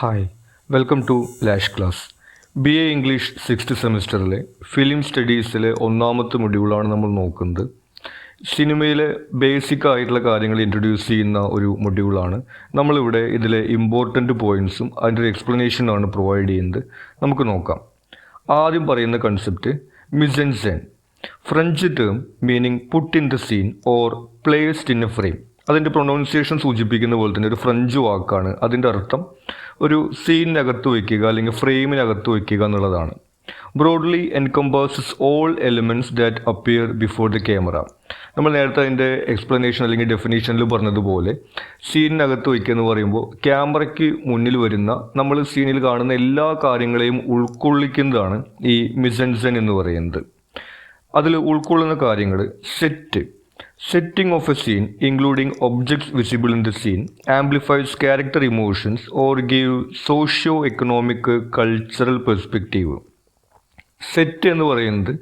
Hi welcome to lash class. BA English 6th സെമിസ്റ്ററിലെ film സ്റ്റഡീസിലെ ഒന്നാമത്തെ മൊഡ്യൂളാണ് നമ്മൾ നോക്കുന്നത്. സിനിമയിലെ ബേസിക് ആയിട്ടുള്ള കാര്യങ്ങൾ ഇൻട്രൊഡ്യൂസ് ചെയ്യുന്ന ഒരു മൊഡ്യൂളാണ്. നമ്മളിവിടെ ഇതിലെ ഇമ്പോർട്ടൻറ്റ് പോയിൻറ്സും അതിൻ്റെ ഒരു എക്സ്പ്ലനേഷനാണ് പ്രൊവൈഡ് ചെയ്യുന്നത്. നമുക്ക് നോക്കാം. ആദ്യം പറയുന്ന concept mise en scene, French term meaning put in the scene or placed in a frame. അതിൻ്റെ പ്രൊനൗൺസിയേഷൻ സൂചിപ്പിക്കുന്ന പോലെ തന്നെ ഒരു ഫ്രഞ്ച് വാക്കാണ്. അതിൻ്റെ അർത്ഥം ഒരു സീനിനകത്ത് വയ്ക്കുക അല്ലെങ്കിൽ ഫ്രെയിമിനകത്ത് വയ്ക്കുക എന്നുള്ളതാണ്. Broadly encompasses all elements that appear before the camera. നമ്മൾ നേരത്തെ അതിൻ്റെ എക്സ്പ്ലനേഷൻ അല്ലെങ്കിൽ ഡെഫിനേഷനിൽ പറഞ്ഞതുപോലെ സീനിനകത്ത് വയ്ക്കുക എന്ന് പറയുമ്പോൾ ക്യാമറയ്ക്ക് മുന്നിൽ വരുന്ന നമ്മൾ സീനിൽ കാണുന്ന എല്ലാ കാര്യങ്ങളെയും ഉൾക്കൊള്ളിക്കുന്നതാണ് ഈ മിസ് ആൻ സീൻ എന്ന് പറയുന്നത്. അതിൽ ഉൾക്കൊള്ളുന്ന കാര്യങ്ങൾ setting of a scene, including objects visible in the scene, amplifies character emotions or give socio-economic cultural perspective. Set എന്ന് പറയുന്നത്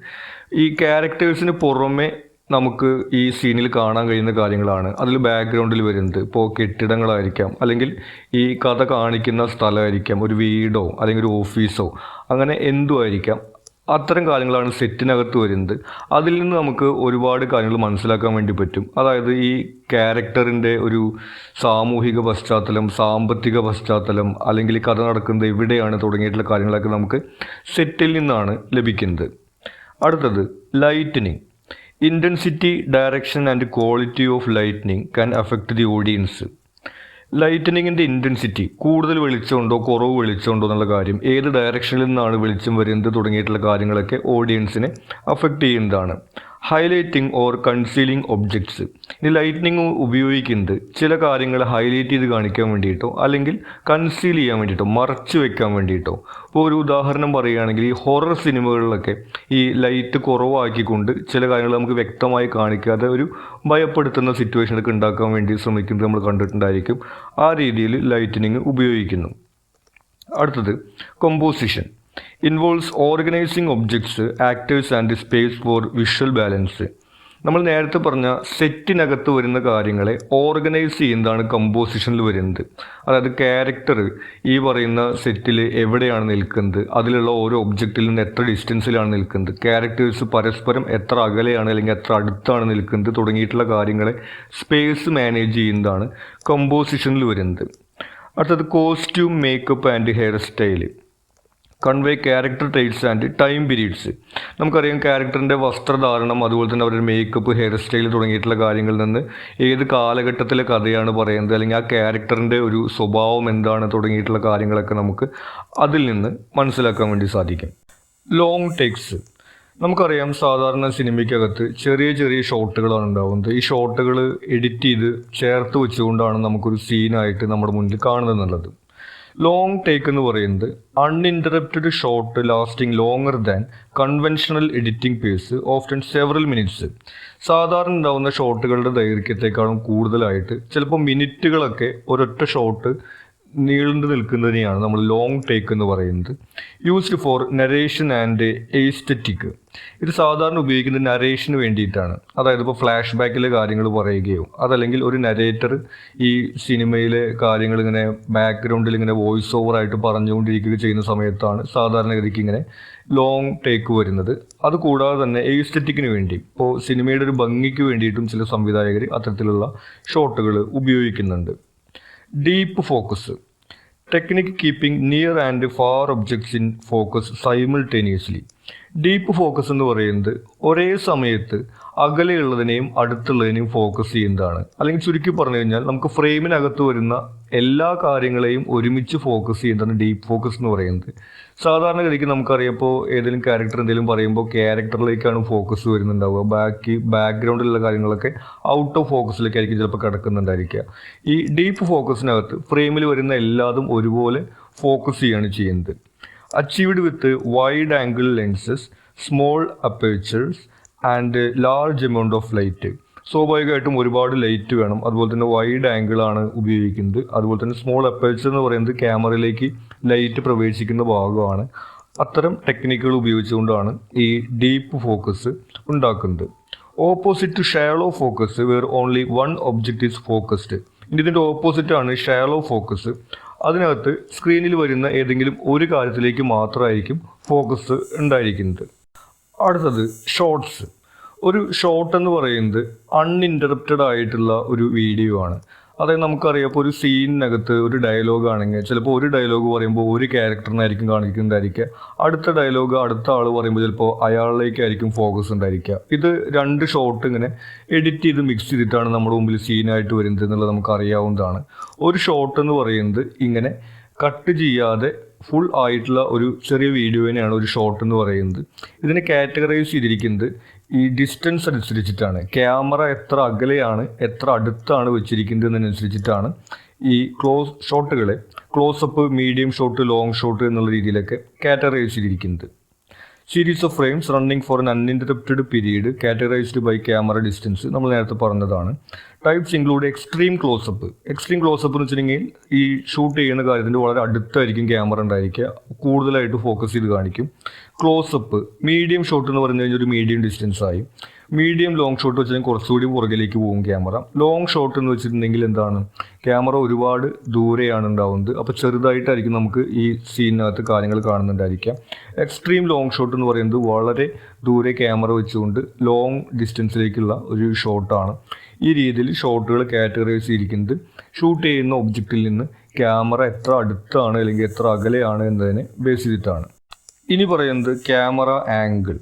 ഈ ക്യാരക്ടേഴ്സിന് പുറമെ നമുക്ക് ഈ സീനിൽ കാണാൻ കഴിയുന്ന കാര്യങ്ങളാണ്. അതിൽ ബാക്ക്ഗ്രൗണ്ടിൽ വരുന്നത് ഇപ്പോൾ കെട്ടിടങ്ങളായിരിക്കാം, അല്ലെങ്കിൽ ഈ കഥ കാണിക്കുന്ന സ്ഥലമായിരിക്കാം, ഒരു വീടോ അല്ലെങ്കിൽ ഒരു ഓഫീസോ, അങ്ങനെ എന്തും ആയിരിക്കാം. അത്തരം കാര്യങ്ങളാണ് സെറ്റിനകത്ത് വരുന്നത്. അതിൽ നിന്ന് നമുക്ക് ഒരുപാട് കാര്യങ്ങൾ മനസ്സിലാക്കാൻ വേണ്ടി പറ്റും. അതായത് ഈ ക്യാരക്ടറിൻ്റെ ഒരു സാമൂഹിക പശ്ചാത്തലം, സാമ്പത്തിക പശ്ചാത്തലം, അല്ലെങ്കിൽ കഥ നടക്കുന്നത് എവിടെയാണ് തുടങ്ങിയിട്ടുള്ള കാര്യങ്ങളൊക്കെ നമുക്ക് സെറ്റിൽ നിന്നാണ് ലഭിക്കുന്നത്. അടുത്തത് lightning. Intensity, direction and quality of lightning can affect the audience. ലൈറ്റനിങ്ങിൻ്റെ ഇൻറ്റൻസിറ്റി, കൂടുതൽ വെളിച്ചമുണ്ടോ കുറവ് വെളിച്ചമുണ്ടോ എന്നുള്ള കാര്യം, ഏത് ഡയറക്ഷനിൽ നിന്നാണ് വെളിച്ചം വരുന്നത് തുടങ്ങിയിട്ടുള്ള കാര്യങ്ങളൊക്കെ ഓഡിയൻസിനെ അഫക്റ്റ് ചെയ്യുന്നതാണ്. Highlighting or concealing objects. ഈ ലൈറ്റനിങ് ഉപയോഗിക്കുന്നത് ചില കാര്യങ്ങൾ ഹൈലൈറ്റ് ചെയ്ത് കാണിക്കാൻ വേണ്ടിയിട്ടോ അല്ലെങ്കിൽ കൺസീൽ ചെയ്യാൻ വേണ്ടിയിട്ടോ, മറച്ചു വെക്കാൻ വേണ്ടിയിട്ടോ. ഇപ്പോൾ ഒരു ഉദാഹരണം പറയുകയാണെങ്കിൽ ഈ ഹൊറർ സിനിമകളിലൊക്കെ ഈ ലൈറ്റ് കുറവാക്കിക്കൊണ്ട് ചില കാര്യങ്ങൾ നമുക്ക് വ്യക്തമായി കാണിക്കാതെ ഒരു ഭയപ്പെടുത്തുന്ന സിറ്റുവേഷനൊക്കെ ഉണ്ടാക്കാൻ വേണ്ടി ശ്രമിക്കുന്നത് നമ്മൾ കണ്ടിട്ടുണ്ടായിരിക്കും. ആ രീതിയിൽ ലൈറ്റനിങ് ഉപയോഗിക്കുന്നു. അടുത്തത് composition. Involves organising objects, actors and space four visual balance. നമ്മൾ നേരത്തെ പറഞ്ഞ സെറ്റിനകത്ത് വരുന്ന കാര്യങ്ങളെ ഓർഗനൈസ് ചെയ്യുന്നതാണ് കമ്പോസിഷനിൽ വരുന്നത്. അതായത് ക്യാരക്ടർ ഈ പറയുന്ന സെറ്റിൽ എവിടെയാണ് നിൽക്കുന്നത്, അതിലുള്ള ഓരോ ഒബ്ജക്റ്റിൽ നിന്ന് എത്ര ഡിസ്റ്റൻസിലാണ് നിൽക്കുന്നത്, ക്യാരക്ടേഴ്സ് പരസ്പരം എത്ര അകലെയാണ് അല്ലെങ്കിൽ എത്ര അടുത്താണ് നിൽക്കുന്നത് തുടങ്ങിയിട്ടുള്ള കാര്യങ്ങളെ സ്പേസ് മാനേജ് ചെയ്യുന്നതാണ് കമ്പോസിഷനിൽ വരുന്നത്. അടുത്തത് costume, makeup and hair style. Convey character traits and time periods. നമുക്കറിയാം ക്യാരക്ടറിൻ്റെ വസ്ത്രധാരണം, അതുപോലെ തന്നെ അവരുടെ മേക്കപ്പ്, ഹെയർ സ്റ്റൈൽ തുടങ്ങിയിട്ടുള്ള കാര്യങ്ങളിൽ നിന്ന് ഏത് കാലഘട്ടത്തിലെ കഥയാണ് പറയുന്നത്, അല്ലെങ്കിൽ ആ ക്യാരക്ടറിൻ്റെ ഒരു സ്വഭാവം എന്താണ് തുടങ്ങിയിട്ടുള്ള കാര്യങ്ങളൊക്കെ നമുക്ക് അതിൽ നിന്ന് മനസ്സിലാക്കാൻ വേണ്ടി സാധിക്കും. Long takes. നമുക്കറിയാം സാധാരണ സിനിമയ്ക്കകത്ത് ചെറിയ ചെറിയ ഷോട്ടുകളാണ് ഉണ്ടാകുന്നത്. ഈ ഷോട്ടുകൾ എഡിറ്റ് ചെയ്ത് ചേർത്ത് വെച്ചുകൊണ്ടാണ് നമുക്കൊരു സീനായിട്ട് നമ്മുടെ മുന്നിൽ കാണുന്നത്. ലോങ് ടേക്ക് എന്ന് പറയുന്നത് uninterrupted shot lasting longer than conventional editing pace, often several minutes. സാധാരണ ഉണ്ടാകുന്ന ഷോട്ടുകളുടെ ദൈർഘ്യത്തെക്കാളും കൂടുതലായിട്ട് ചിലപ്പോൾ മിനിറ്റുകളൊക്കെ ഒരൊറ്റ ഷോട്ട് നീണ്ടു നിൽക്കുന്നതിനെയാണ് നമ്മൾ ലോങ് ടേക്ക് എന്ന് പറയുന്നത്. Used for narration and aesthetic. ഇത് സാധാരണ ഉപയോഗിക്കുന്നത് നരേഷന് വേണ്ടിയിട്ടാണ്. അതായത് ഇപ്പോൾ ഫ്ലാഷ് ബാക്കിലെ കാര്യങ്ങൾ പറയുകയോ അതല്ലെങ്കിൽ ഒരു നരേറ്റർ ഈ സിനിമയിലെ കാര്യങ്ങൾ ഇങ്ങനെ ബാക്ക്ഗ്രൗണ്ടിൽ ഇങ്ങനെ വോയിസ് ഓവറായിട്ട് പറഞ്ഞുകൊണ്ടിരിക്കുകയോ ചെയ്യുന്ന സമയത്താണ് സാധാരണഗതിക്ക് ഇങ്ങനെ ലോങ് ടേക്ക് വരുന്നത്. അതുകൂടാതെ തന്നെ എസ്തെറ്റിക്കിന് വേണ്ടി, ഇപ്പോൾ സിനിമയുടെ ഒരു ഭംഗിക്ക് വേണ്ടിയിട്ടും ചില സംവിധായകർ അത്തരത്തിലുള്ള ഷോട്ടുകൾ ഉപയോഗിക്കുന്നുണ്ട്. Deep focus. Technique keeping near and far objects in focus simultaneously. Deep focus എന്ന് പറയുന്നത് ഒരേ സമയത്ത് അകലെയുള്ളതിനെയും അടുത്തുള്ളതിനെയും ഫോക്കസ് ചെയ്യുന്നതാണ്. അല്ലെങ്കിൽ ചുരുക്കി പറഞ്ഞു കഴിഞ്ഞാൽ നമുക്ക് ഫ്രെയിമിനകത്ത് വരുന്ന എല്ലാ കാര്യങ്ങളെയും ഒരുമിച്ച് ഫോക്കസ് ചെയ്യുന്നതാണ് ഡീപ്പ് ഫോക്കസ് എന്ന് പറയുന്നത്. സാധാരണഗതിക്ക് നമുക്കറിയാം, ഇപ്പോൾ ഏതെങ്കിലും ക്യാരക്ടർ എന്തെങ്കിലും പറയുമ്പോൾ ക്യാരക്ടറിലേക്കാണ് ഫോക്കസ് വരുന്നുണ്ടാവുക. ബാക്ക്ഗ്രൗണ്ടിലുള്ള കാര്യങ്ങളൊക്കെ ഔട്ട് ഓഫ് ഫോക്കസിലേക്കായിരിക്കും ചിലപ്പോൾ കിടക്കുന്നുണ്ടായിരിക്കുക. ഈ ഡീപ്പ് ഫോക്കസിനകത്ത് ഫ്രെയിമിൽ വരുന്ന എല്ലാതും ഒരുപോലെ ഫോക്കസ് ചെയ്യുകയാണ് ചെയ്യുന്നത്. Achieved with wide angle lenses, small apertures and large amount of light. സ്വാഭാവികമായിട്ടും ഒരുപാട് ലൈറ്റ് വേണം. അതുപോലെ തന്നെ വൈഡ് ആംഗിളാണ് ഉപയോഗിക്കുന്നത്. അതുപോലെ തന്നെ സ്മോൾ അപ്പേച്ചർ എന്ന് പറയുന്നത് ക്യാമറയിലേക്ക് ലൈറ്റ് പ്രവേശിക്കുന്ന ഭാഗമാണ്. അത്തരം ടെക്നിക്കുകൾ ഉപയോഗിച്ചുകൊണ്ടാണ് ഈ ഡീപ്പ് ഫോക്കസ് ഉണ്ടാക്കുന്നത്. Opposite to shallow focus, where only one object is focused. ഇതിൻ്റെ ഓപ്പോസിറ്റാണ് ഷാലോ ഫോക്കസ്. അതിനകത്ത് സ്ക്രീനിൽ വരുന്ന ഏതെങ്കിലും ഒരു കാര്യത്തിലേക്ക് മാത്രമായിരിക്കും ഫോക്കസ് ഉണ്ടായിരിക്കുന്നത്. അടുത്തത് ഷോർട്സ്. ഒരു ഷോർട്ട് എന്ന് പറയുന്നത് അൺഇൻറ്ററപ്റ്റഡ് ആയിട്ടുള്ള ഒരു വീഡിയോ ആണ്. അതായത് നമുക്കറിയാം, ഇപ്പോൾ ഒരു സീനിനകത്ത് ഒരു ഡയലോഗ് ആണെങ്കിൽ ചിലപ്പോൾ ഒരു ഡയലോഗ് പറയുമ്പോൾ ഒരു ക്യാരക്ടറിനായിരിക്കും കാണിക്കുന്നുണ്ടായിരിക്കുക, അടുത്ത ഡയലോഗ് അടുത്ത ആൾ പറയുമ്പോൾ ചിലപ്പോൾ അയാളിലേക്കായിരിക്കും ഫോക്കസ് ഉണ്ടായിരിക്കുക. ഇത് രണ്ട് ഷോട്ട് ഇങ്ങനെ എഡിറ്റ് ചെയ്ത് മിക്സ് ചെയ്തിട്ടാണ് നമ്മുടെ മുമ്പിൽ സീനായിട്ട് വരുന്നത് എന്നുള്ളത് നമുക്ക് അറിയാവുന്നതാണ്. ഒരു ഷോട്ട് എന്ന് പറയുന്നത് ഇങ്ങനെ കട്ട് ചെയ്യാതെ ഫുൾ ആയിട്ടുള്ള ഒരു ചെറിയ വീഡിയോനെയാണ് ഒരു ഷോട്ട് എന്ന് പറയുന്നത്. ഇതിനെ കാറ്റഗറൈസ് ചെയ്തിരിക്കുന്നത് ഈ ഡിസ്റ്റൻസ് അനുസരിച്ചിട്ടാണ്. ക്യാമറ എത്ര അകലെയാണ് എത്ര അടുത്താണ് വെച്ചിരിക്കുന്നത് എന്നതിനനുസരിച്ചിട്ടാണ് ഈ ഷോട്ടുകളെ closeup, medium shot, long shot എന്നുള്ള രീതിയിലൊക്കെ കാറ്റഗറൈസ് ചെയ്തിരിക്കുന്നത്. Series of frames running for an uninterrupted period categorised by camera distance നമ്മൾ നേരത്തെ പറഞ്ഞതാണ്. Types include extreme closeup. Extreme closeup എന്ന് വെച്ചിട്ടുണ്ടെങ്കിൽ ഈ ഷൂട്ട് ചെയ്യുന്ന കാര്യത്തിൻ്റെ വളരെ അടുത്തായിരിക്കും ക്യാമറ ഉണ്ടായിരിക്കുക, കൂടുതലായിട്ട് ഫോക്കസ് ചെയ്ത് കാണിക്കും. ക്ലോസപ്പ്, മീഡിയം ഷോട്ട് എന്ന് പറഞ്ഞു കഴിഞ്ഞാൽ ഒരു മീഡിയം ഡിസ്റ്റൻസ് ആയി. മീഡിയം ലോങ് ഷോട്ട് വെച്ചാൽ കുറച്ചുകൂടി പുറകിലേക്ക് പോകും ക്യാമറ. ലോങ് ഷോട്ട് എന്ന് വെച്ചിട്ടുണ്ടെങ്കിൽ എന്താണ്, ക്യാമറ ഒരുപാട് ദൂരെയാണ് ഉണ്ടാവുന്നത്, അപ്പോൾ ചെറുതായിട്ടായിരിക്കും നമുക്ക് ഈ സീനിനകത്ത് കാര്യങ്ങൾ കാണുന്നുണ്ടായിരിക്കാം. എക്സ്ട്രീം ലോങ് ഷോട്ട് എന്ന് പറയുന്നത് വളരെ ദൂരെ ക്യാമറ വെച്ചുകൊണ്ട് ലോങ് ഡിസ്റ്റൻസിലേക്കുള്ള ഒരു ഷോട്ടാണ്. ഈ രീതിയിൽ ഷോട്ടുകൾ കാറ്റഗറൈസ് ചെയ്തിരിക്കുന്നത് ഷൂട്ട് ചെയ്യുന്ന ഒബ്ജക്റ്റിൽ നിന്ന് ക്യാമറ എത്ര അടുത്താണ് അല്ലെങ്കിൽ എത്ര അകലെയാണ് എന്നതിനെ ബേസ് ചെയ്തിട്ടാണ്. ഇനി പറയുന്നത് ക്യാമറ ആംഗിൾ.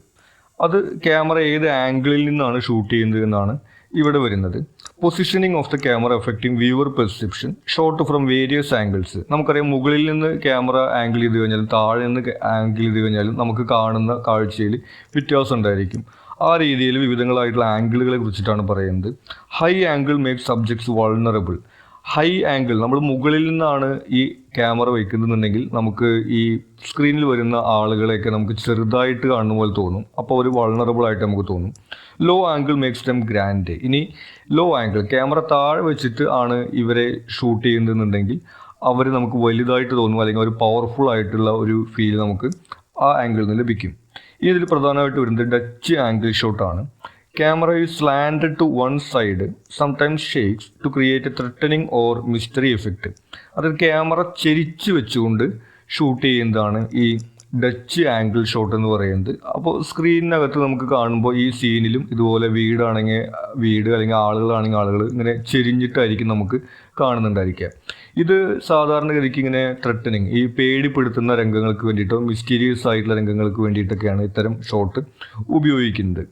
അത് ക്യാമറ ഏത് ആംഗിളിൽ നിന്നാണ് ഷൂട്ട് ചെയ്യുന്നത് എന്നാണ് ഇവിടെ വരുന്നത്. Positioning of the camera affecting viewer perception shot from various angles. നമുക്കറിയാം, മുകളിൽ നിന്ന് ക്യാമറ ആംഗിൾ ചെയ്ത് കഴിഞ്ഞാലും താഴെ നിന്ന് ആംഗിൾ ചെയ്ത് കഴിഞ്ഞാലും നമുക്ക് കാണുന്ന കാഴ്ചയിൽ വ്യത്യാസം ഉണ്ടായിരിക്കും. ആ രീതിയിൽ വിവിധങ്ങളായിട്ടുള്ള ആംഗിളുകളെ കുറിച്ചിട്ടാണ് പറയുന്നത്. High angle make subjects vulnerable. High angle, നമ്മൾ മുകളിൽ നിന്നാണ് ഈ ക്യാമറ വയ്ക്കുന്നുണ്ടെങ്കിൽ നമുക്ക് ഈ സ്ക്രീനിൽ വരുന്ന ആളുകളെയൊക്കെ നമുക്ക് ചെറുതായിട്ട് കാണുന്ന പോലെ തോന്നും, അപ്പോൾ ഒരു വൾണറബിൾ ആയിട്ട് നമുക്ക് തോന്നും. Low angle makes them grand. ഇനി ലോ ആംഗിൾ, ക്യാമറ താഴെ വെച്ചിട്ട് ആണ് ഇവരെ ഷൂട്ട് ചെയ്യുന്നുണ്ടെങ്കിൽ അവർ നമുക്ക് വലുതായിട്ട് തോന്നും, അല്ലെങ്കിൽ ഒരു പവർഫുൾ ആയിട്ടുള്ള ഒരു ഫീൽ നമുക്ക് ആ ആംഗിളിൽ നിന്ന് ലഭിക്കും. ഇനി ഇതിൽ പ്രധാനമായിട്ട് വരുന്നത് ഡച്ച് ആംഗിൾ ഷോട്ടാണ്. Camera is slanted to one side, sometimes shakes to create a threatening or mystery effect. അതായത് ക്യാമറ ചെരിച്ച് വെച്ചുകൊണ്ട് ഷൂട്ട് ചെയ്യുന്നതാണ് ഈ ഡച്ച് ആംഗിൾ ഷോട്ട് എന്ന് പറയുന്നത്. അപ്പോൾ സ്ക്രീനിനകത്ത് നമുക്ക് കാണുമ്പോൾ ഈ സീനിലും ഇതുപോലെ വീടാണെങ്കിൽ വീട്, അല്ലെങ്കിൽ ആളുകളാണെങ്കിൽ ആളുകൾ ഇങ്ങനെ ചെരിഞ്ഞിട്ടായിരിക്കും നമുക്ക് കാണുന്നുണ്ടായിരിക്കുക. ഇത് സാധാരണഗതിക്ക് ഇങ്ങനെ ത്രെട്ടനിങ്, ഈ പേടിപ്പെടുത്തുന്ന രംഗങ്ങൾക്ക് വേണ്ടിയിട്ടോ മിസ്റ്റീരിയസ് ആയിട്ടുള്ള രംഗങ്ങൾക്ക് വേണ്ടിയിട്ടൊക്കെയാണ് ഇത്തരം ഷോട്ട് ഉപയോഗിക്കുന്നത്.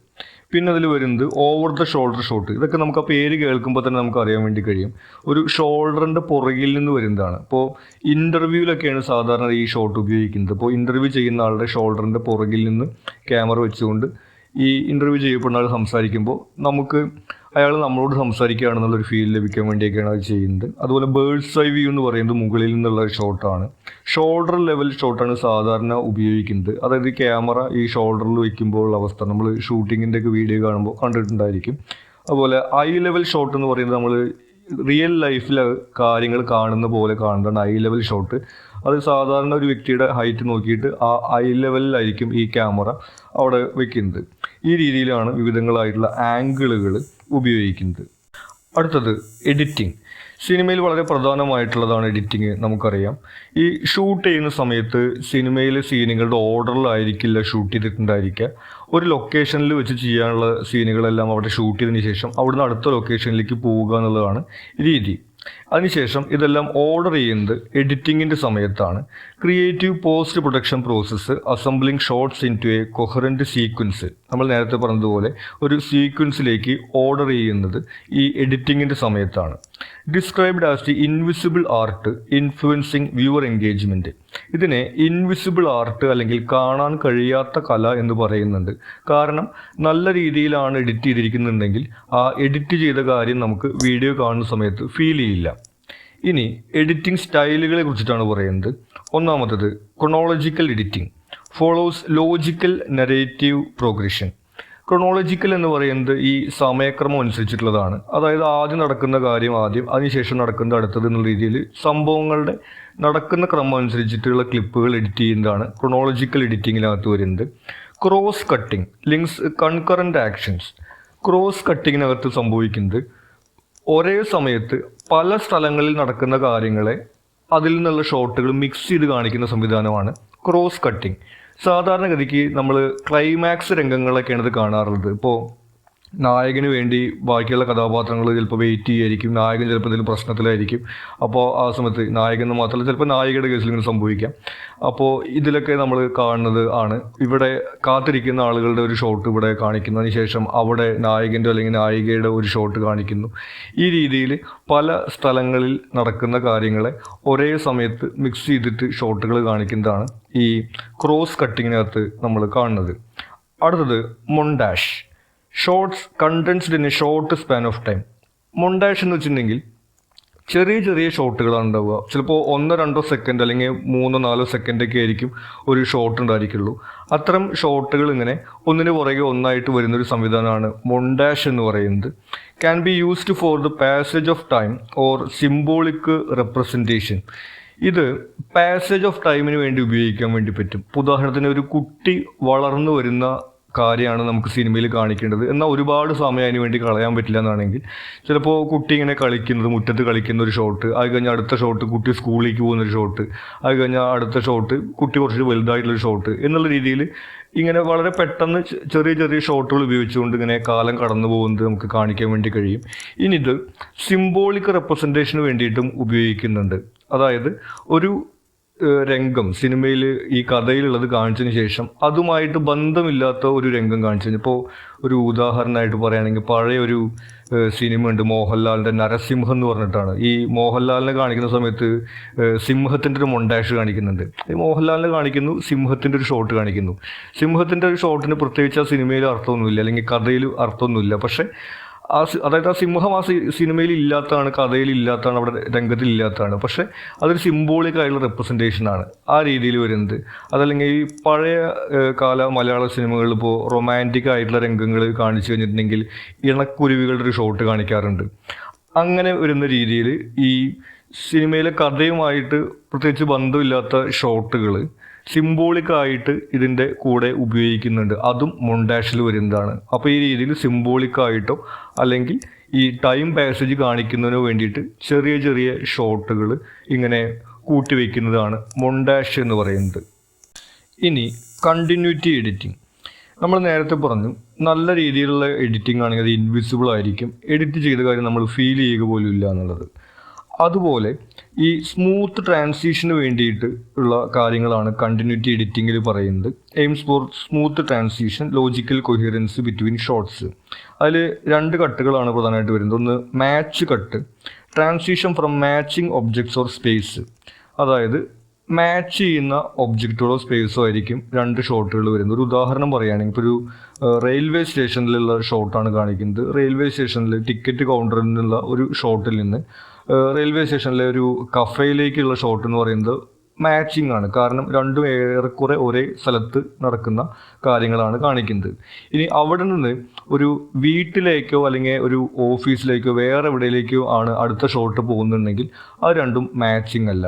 പിന്നെ അതിൽ വരുന്നത് ഓവർ ദ ഷോൾഡർ ഷോട്ട്. ഇതൊക്കെ നമുക്ക് ആ പേര് കേൾക്കുമ്പോൾ തന്നെ നമുക്ക് അറിയാൻ വേണ്ടി കഴിയും. ഒരു ഷോൾഡറിൻ്റെ പുറകിൽ നിന്ന് വരുന്നതാണ്. ഇപ്പോൾ ഇൻ്റർവ്യൂവിലൊക്കെയാണ് സാധാരണ ഈ ഷോട്ട് ഉപയോഗിക്കുന്നത്. ഇപ്പോൾ ഇൻ്റർവ്യൂ ചെയ്യുന്ന ആളുടെ ഷോൾഡറിൻ്റെ പുറകിൽ നിന്ന് ക്യാമറ വെച്ചുകൊണ്ട് ഈ ഇൻ്റർവ്യൂ ചെയ്യപ്പെടുന്ന ആൾ സംസാരിക്കുമ്പോൾ നമുക്ക് അയാൾ നമ്മളോട് സംസാരിക്കുകയാണെന്നുള്ളൊരു ഫീൽ ലഭിക്കാൻ വേണ്ടിയൊക്കെയാണ് അത് ചെയ്യുന്നത്. അതുപോലെ ബേർഡ്സ് ഐ വ്യൂ എന്ന് പറയുന്നത് മുകളിൽ നിന്നുള്ള ഷോട്ടാണ്. ഷോൾഡർ ലെവൽ ഷോട്ടാണ് സാധാരണ ഉപയോഗിക്കുന്നത്. അതായത് ക്യാമറ ഈ ഷോൾഡറിൽ വയ്ക്കുമ്പോഴുള്ള അവസ്ഥ നമ്മൾ ഷൂട്ടിങ്ങിൻ്റെ ഒക്കെ വീഡിയോ കാണുമ്പോൾ കണ്ടിട്ടുണ്ടായിരിക്കും. അതുപോലെ ഐ ലെവൽ ഷോട്ട് എന്ന് പറയുന്നത് നമ്മൾ റിയൽ ലൈഫിൽ കാര്യങ്ങൾ കാണുന്ന പോലെ കാണുന്നതാണ് ഐ ലെവൽ ഷോട്ട്. അത് സാധാരണ ഒരു വ്യക്തിയുടെ ഹൈറ്റ് നോക്കിയിട്ട് ആ ഐ ലെവലിലായിരിക്കും ഈ ക്യാമറ അവിടെ വയ്ക്കുന്നത്. ഈ രീതിയിലാണ് വിവിധങ്ങളായിട്ടുള്ള ആംഗിളുകൾ ഉപയോഗിക്കുന്നത്. അടുത്തത് എഡിറ്റിംഗ്. സിനിമയിൽ വളരെ പ്രധാനമായിട്ടുള്ളതാണ് എഡിറ്റിംഗ്. നമുക്കറിയാം, ഈ ഷൂട്ട് ചെയ്യുന്ന സമയത്ത് സിനിമയിലെ സീനുകളുടെ ഓർഡറിലായിരിക്കില്ല ഷൂട്ട് ചെയ്തിട്ടുണ്ടായിരിക്കുക. ഒരു ലൊക്കേഷനിൽ വെച്ച് ചെയ്യാനുള്ള സീനുകളെല്ലാം അവിടെ ഷൂട്ട് ചെയ്തതിന് ശേഷം അവിടുന്ന് അടുത്ത ലൊക്കേഷനിലേക്ക് പോവുക എന്നുള്ളതാണ് രീതി. അതിനുശേഷം ഇതെല്ലാം ഓർഡർ ചെയ്യുന്നത് എഡിറ്റിങ്ങിൻ്റെ സമയത്താണ്. Creative post production process assembling shots into a coherent sequence. നമ്മൾ നേരത്തെ പറഞ്ഞതുപോലെ ഒരു സീക്വൻസിലേക്ക് ഓർഡർ ചെയ്യുന്നത് ഈ എഡിറ്റിങ്ങിൻ്റെ സമയത്താണ്. Described as the invisible art influencing viewer engagement. ഇതിനെ ഇൻവിസിബിൾ ആർട്ട് അല്ലെങ്കിൽ കാണാൻ കഴിയാത്ത കല എന്ന് പറയുന്നുണ്ട്. കാരണം നല്ല രീതിയിലാണ് എഡിറ്റ് ചെയ്തിരിക്കുന്നുണ്ടെങ്കിൽ ആ എഡിറ്റ് ചെയ്ത കാര്യം നമുക്ക് വീഡിയോ കാണുന്ന സമയത്ത് ഫീൽ ചെയ്യില്ല. ഇനി എഡിറ്റിംഗ് സ്റ്റൈലുകളെ കുറിച്ചിട്ടാണ് പറയുന്നത്. ഒന്നാമത്തത് chronological editing follows logical narrative progression. Chronological എന്ന് പറയുന്നത് ഈ സമയക്രമം അനുസരിച്ചിട്ടുള്ളതാണ്. അതായത് ആദ്യം നടക്കുന്ന കാര്യം ആദ്യം, അതിനുശേഷം നടക്കുന്ന അടുത്തത് എന്നുള്ള രീതിയിൽ സംഭവങ്ങളുടെ നടക്കുന്ന ക്രമം അനുസരിച്ചിട്ടുള്ള ക്ലിപ്പുകൾ എഡിറ്റ് ചെയ്യുന്നതാണ് ക്രൊണോളജിക്കൽ എഡിറ്റിങ്ങിനകത്ത് വരുന്നത്. Cross cutting links concurrent actions. Cross കട്ടിങ്ങിനകത്ത് സംഭവിക്കുന്നത് ഒരേ സമയത്ത് പല സ്ഥലങ്ങളിൽ നടക്കുന്ന കാര്യങ്ങളെ അതിൽ നിന്നുള്ള ഷോട്ടുകൾ മിക്സ് ചെയ്ത് കാണിക്കുന്ന സംവിധാനമാണ് ക്രോസ് കട്ടിങ്. സാധാരണഗതിക്ക് നമ്മൾ ക്ലൈമാക്സ് രംഗങ്ങളൊക്കെയാണ് ഇത് കാണാറുള്ളത്. ഇപ്പോൾ നായകന് വേണ്ടി ബാക്കിയുള്ള കഥാപാത്രങ്ങൾ ചിലപ്പോൾ വെയിറ്റ് ചെയ്യുമായിരിക്കും, നായകൻ ചിലപ്പോൾ എന്തെങ്കിലും പ്രശ്നത്തിലായിരിക്കും. അപ്പോൾ ആ സമയത്ത് നായകൻ എന്ന് മാത്രമല്ല, ചിലപ്പോൾ നായികയുടെ കേസിൽ ഇങ്ങനെ സംഭവിക്കാം. അപ്പോൾ ഇതിലൊക്കെ നമ്മൾ കാണുന്നത് ആണ് ഇവിടെ കാത്തിരിക്കുന്ന ആളുകളുടെ ഒരു ഷോട്ട് ഇവിടെ കാണിക്കുന്നതിന് ശേഷം അവിടെ നായകൻ്റെ അല്ലെങ്കിൽ നായികയുടെ ഒരു ഷോട്ട് കാണിക്കുന്നു. ഈ രീതിയിൽ പല സ്ഥലങ്ങളിൽ നടക്കുന്ന കാര്യങ്ങളെ ഒരേ സമയത്ത് മിക്സ് ചെയ്തിട്ട് ഷോട്ടുകൾ കാണിക്കുന്നതാണ് ഈ ക്രോസ് കട്ടിങ്ങിനകത്ത് നമ്മൾ കാണുന്നത്. അടുത്തത് montage. Shorts condensed in A short span of time. Montage എന്ന് വെച്ചിട്ടുണ്ടെങ്കിൽ ചെറിയ ചെറിയ ഷോട്ടുകളാണ് ഉണ്ടാവുക. ചിലപ്പോൾ 1-2 സെക്കൻഡ് അല്ലെങ്കിൽ 3-4 സെക്കൻഡൊക്കെ ആയിരിക്കും ഒരു ഷോട്ട് ഉണ്ടായിരിക്കുള്ളൂ. അത്തരം ഷോട്ടുകൾ ഇങ്ങനെ ഒന്നിന് പുറകെ ഒന്നായിട്ട് വരുന്നൊരു സംവിധാനമാണ് മൊണ്ടാഷ് എന്ന് പറയുന്നത്. Can be used for the passage of time or symbolic representation. ഇത് പാസേജ് ഓഫ് ടൈമിന് വേണ്ടി ഉപയോഗിക്കാൻ വേണ്ടി പറ്റും. ഉദാഹരണത്തിന് ഒരു കുട്ടി വളർന്നു വരുന്ന കാര്യമാണ് നമുക്ക് സിനിമയിൽ കാണിക്കേണ്ടത്, എന്നാൽ ഒരുപാട് സമയം അതിന് വേണ്ടി കളയാൻ പറ്റില്ല എന്നാണെങ്കിൽ ചിലപ്പോൾ കുട്ടി ഇങ്ങനെ കളിക്കുന്നത്, മുറ്റത്ത് കളിക്കുന്ന ഒരു ഷോട്ട്, അത് കഴിഞ്ഞാൽ അടുത്ത ഷോട്ട് കുട്ടി സ്കൂളിലേക്ക് പോകുന്നൊരു ഷോട്ട്, അത് കഴിഞ്ഞാൽ അടുത്ത ഷോട്ട് കുട്ടി കുറച്ച് വലുതായിട്ടുള്ളൊരു ഷോട്ട് എന്നുള്ള രീതിയിൽ ഇങ്ങനെ വളരെ പെട്ടെന്ന് ചെറിയ ചെറിയ ഷോട്ടുകൾ ഉപയോഗിച്ചുകൊണ്ട് ഇങ്ങനെ കാലം കടന്നു പോകുന്നത് നമുക്ക് കാണിക്കാൻ വേണ്ടി കഴിയും. ഇനി ഇത് സിംബോളിക് റെപ്രസെൻറ്റേഷന് വേണ്ടിയിട്ടും ഉപയോഗിക്കുന്നുണ്ട്. അതായത് ഒരു രംഗം സിനിമയിൽ ഈ കഥയിലുള്ളത് കാണിച്ചതിന് ശേഷം അതുമായിട്ട് ബന്ധമില്ലാത്ത ഒരു രംഗം കാണിച്ചു. ഇപ്പോൾ ഒരു ഉദാഹരണമായിട്ട് പറയുകയാണെങ്കിൽ പഴയ ഒരു സിനിമ ഉണ്ട് മോഹൻലാലിൻ്റെ നരസിംഹം എന്ന് പറഞ്ഞിട്ടാണ്. ഈ മോഹൻലാലിനെ കാണിക്കുന്ന സമയത്ത് സിംഹത്തിൻ്റെ ഒരു മൊണ്ടാഷ് കാണിക്കുന്നുണ്ട്. ഈ മോഹൻലാലിനെ കാണിക്കുന്നു, സിംഹത്തിൻ്റെ ഒരു ഷോട്ട് കാണിക്കുന്നു. സിംഹത്തിൻ്റെ ഒരു ഷോട്ടിന് പ്രത്യേകിച്ച് ആ സിനിമയിൽ അർത്ഥമൊന്നുമില്ല, അല്ലെങ്കിൽ കഥയിൽ അർത്ഥമൊന്നുമില്ല. പക്ഷേ അതായത് ആ സിംഹം ആ സിനിമയിൽ ഇല്ലാത്തതാണ്, കഥയിൽ ഇല്ലാത്തതാണ്, അവിടെ രംഗത്തിൽ ഇല്ലാത്തതാണ്. പക്ഷെ അതൊരു സിംബോളിക് ആയിട്ടുള്ള റെപ്രസെൻറ്റേഷനാണ് ആ രീതിയിൽ വരുന്നത്. അതല്ലെങ്കിൽ ഈ പഴയ കാല മലയാള സിനിമകളിൽ ഇപ്പോൾ റൊമാൻറ്റിക് ആയിട്ടുള്ള രംഗങ്ങൾ കാണിച്ചു കഴിഞ്ഞിട്ടുണ്ടെങ്കിൽ ഇണക്കുരുവികളുടെ ഒരു ഷോട്ട് കാണിക്കാറുണ്ട്. അങ്ങനെ വരുന്ന രീതിയിൽ ഈ സിനിമയിലെ കഥയുമായിട്ട് പ്രത്യേകിച്ച് ബന്ധമില്ലാത്ത ഷോട്ടുകൾ സിംബോളിക്കായിട്ട് ഇതിൻ്റെ കൂടെ ഉപയോഗിക്കുന്നുണ്ട്. അതും മൊണ്ടാഷിൽ വരുന്നതാണ്. അപ്പോൾ ഈ രീതിയിൽ സിംബോളിക്കായിട്ടോ അല്ലെങ്കിൽ ഈ ടൈം പാസേജ് കാണിക്കുന്നതിനോ വേണ്ടിയിട്ട് ചെറിയ ചെറിയ ഷോട്ടുകൾ ഇങ്ങനെ കൂട്ടിവെക്കുന്നതാണ് മൊണ്ടാഷ് എന്ന് പറയുന്നത്. ഇനി കണ്ടിന്യൂറ്റി എഡിറ്റിംഗ്. നമ്മൾ നേരത്തെ പറഞ്ഞു നല്ല രീതിയിലുള്ള എഡിറ്റിംഗ് ആണെങ്കിൽ അത് ഇൻവിസിബിൾ ആയിരിക്കും, എഡിറ്റ് ചെയ്ത കാര്യം നമ്മൾ ഫീൽ ചെയ്യുക പോലും ഇല്ല എന്നുള്ളത്. അതുപോലെ ഈ സ്മൂത്ത് ട്രാൻസിഷന് വേണ്ടിയിട്ട് ഉള്ള കാര്യങ്ങളാണ് കണ്ടിന്യൂറ്റി എഡിറ്റിങ്ങിൽ പറയുന്നത്. Aims for smooth transition, logical coherence between shots. അതിൽ 2 കട്ടുകളാണ് പ്രധാനമായിട്ട് വരുന്നത്. ഒന്ന് match cut, transition from matching objects or space. അതായത് മാച്ച് ചെയ്യുന്ന ഒബ്ജക്റ്റുകളോ സ്പേസോ ആയിരിക്കും 2 ഷോട്ടുകൾ വരുന്നത്. ഒരു ഉദാഹരണം പറയുകയാണെങ്കിൽ ഇപ്പോൾ ഒരു റെയിൽവേ സ്റ്റേഷനിലുള്ള ഷോട്ടാണ് കാണിക്കുന്നത്. റെയിൽവേ സ്റ്റേഷനിൽ ടിക്കറ്റ് കൗണ്ടറിൽ നിന്നുള്ള ഒരു ഷോട്ടിൽ നിന്ന് റെയിൽവേ സ്റ്റേഷനിലെ ഒരു കഫേയിലേക്കുള്ള ഷോട്ട് എന്ന് പറയുന്നത് മാച്ചിങ് ആണ്. കാരണം രണ്ടും ഏറെക്കുറെ ഒരേ സ്ഥലത്ത് നടക്കുന്ന കാര്യങ്ങളാണ് കാണിക്കുന്നത്. ഇനി അവിടെ നിന്ന് ഒരു വീട്ടിലേക്കോ അല്ലെങ്കിൽ ഒരു ഓഫീസിലേക്കോ വേറെ എവിടെയിലേക്കോ ആണ് അടുത്ത ഷോട്ട് പോകുന്നുണ്ടെങ്കിൽ അത് രണ്ടും മാച്ചിങ് അല്ല.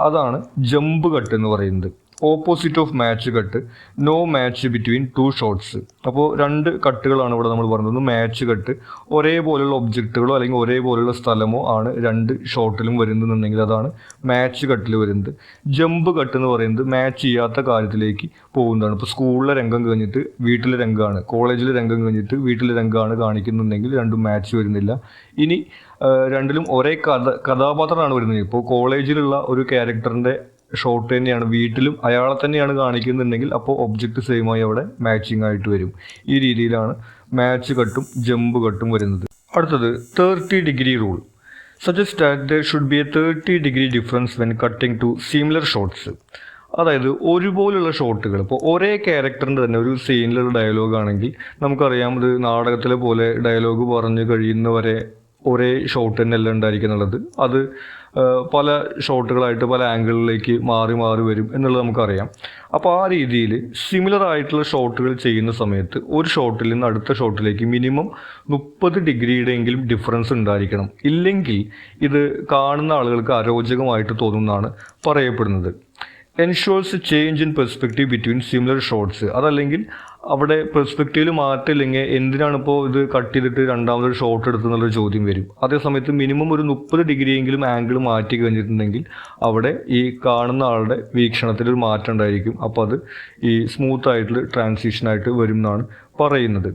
അതാണ് ജമ്പ് കട്ട് എന്ന് പറയുന്നത്. Opposite of match cut, no match between 2 shots. അപ്പോൾ 2 കട്ടുകളാണ് ഇവിടെ നമ്മൾ പറഞ്ഞത്. മാച്ച് കട്ട്, ഒരേപോലെയുള്ള ഒബ്ജക്റ്റുകളോ അല്ലെങ്കിൽ ഒരേപോലെയുള്ള സ്ഥലമോ ആണ് 2 ഷോട്ടിലും വരുന്നുണ്ടെങ്കിൽ അതാണ് മാച്ച് കട്ടിൽ വരുന്നത്. ജമ്പ് കട്ട് എന്ന് പറയുന്നത് മാച്ച് ചെയ്യാത്ത കാര്യത്തിലേക്ക് പോകുന്നതാണ്. ഇപ്പോൾ സ്കൂളിലെ രംഗം കഴിഞ്ഞിട്ട് വീട്ടിലെ രംഗമാണ്, കോളേജിലെ രംഗം കഴിഞ്ഞിട്ട് വീട്ടിലെ രംഗമാണ് കാണിക്കുന്നുണ്ടെങ്കിൽ രണ്ടും മാച്ച് വരുന്നില്ല. ഇനി രണ്ടിലും ഒരേ കഥാപാത്രമാണ് വരുന്നത്. ഇപ്പോൾ കോളേജിലുള്ള ഒരു ക്യാരക്ടറിൻ്റെ ഷോട്ട് തന്നെയാണ് വീട്ടിലും അയാളെ തന്നെയാണ് കാണിക്കുന്നുണ്ടെങ്കിൽ അപ്പോൾ ഒബ്ജക്റ്റ് സെയിമായി അവിടെ മാച്ചിങ് ആയിട്ട് വരും. ഈ രീതിയിലാണ് മാച്ച് കട്ടും ജമ്പ് കട്ടും വരുന്നത്. അടുത്തത് 30 degree rule. Suggest that there should be a 30 degree difference when cutting to similar shots. അതായത് ഒരുപോലുള്ള ഷോട്ടുകൾ, ഇപ്പോൾ ഒരേ ക്യാരക്ടറിൻ്റെ തന്നെ ഒരു സീനിലുള്ള ഡയലോഗ് ആണെങ്കിൽ നമുക്കറിയാം ഇത് നാടകത്തിലെ പോലെ ഡയലോഗ് പറഞ്ഞു കഴിയുന്നവരെ ഒരേ ഷോട്ട് തന്നെയല്ല ഉണ്ടായിരിക്കുന്നുള്ളത്. അത് പല ഷോട്ടുകളായിട്ട് പല ആംഗിളിലേക്ക് മാറി മാറി വരും എന്നുള്ളത് നമുക്കറിയാം. അപ്പോൾ ആ രീതിയിൽ സിമിലർ ആയിട്ടുള്ള ഷോട്ടുകൾ ചെയ്യുന്ന സമയത്ത് ഒരു ഷോട്ടിൽ നിന്ന് അടുത്ത ഷോട്ടിലേക്ക് മിനിമം 30 ഡിഗ്രിയുടെ എങ്കിലും ഡിഫറൻസ് ഉണ്ടായിരിക്കണം. ഇല്ലെങ്കിൽ ഇത് കാണുന്ന ആളുകൾക്ക് അരോചകമായിട്ട് തോന്നുന്നതാണ് പറയപ്പെടുന്നത്. Ensures change in perspective between similar shots. അതല്ലെങ്കിൽ അവിടെ പെർസ്പെക്റ്റീവിൽ മാറ്റമില്ലെങ്കിൽ എന്തിനാണ് ഇപ്പോൾ ഇത് കട്ട് ചെയ്തിട്ട് രണ്ടാമതൊരു ഷോട്ട് എടുത്തെന്നുള്ളൊരു ചോദ്യം വരും. അതേസമയത്ത് മിനിമം ഒരു 30 ഡിഗ്രിയെങ്കിലും ആംഗിൾ മാറ്റി കഴിഞ്ഞിട്ടുണ്ടെങ്കിൽ അവിടെ ഈ കാണുന്ന ആളുടെ വീക്ഷണത്തിലൊരു മാറ്റം ഉണ്ടായിരിക്കും. അപ്പോൾ അത് ഈ സ്മൂത്ത് ആയിട്ടുള്ള ട്രാൻസിഷനായിട്ട് വരും എന്നാണ് പറയുന്നത്.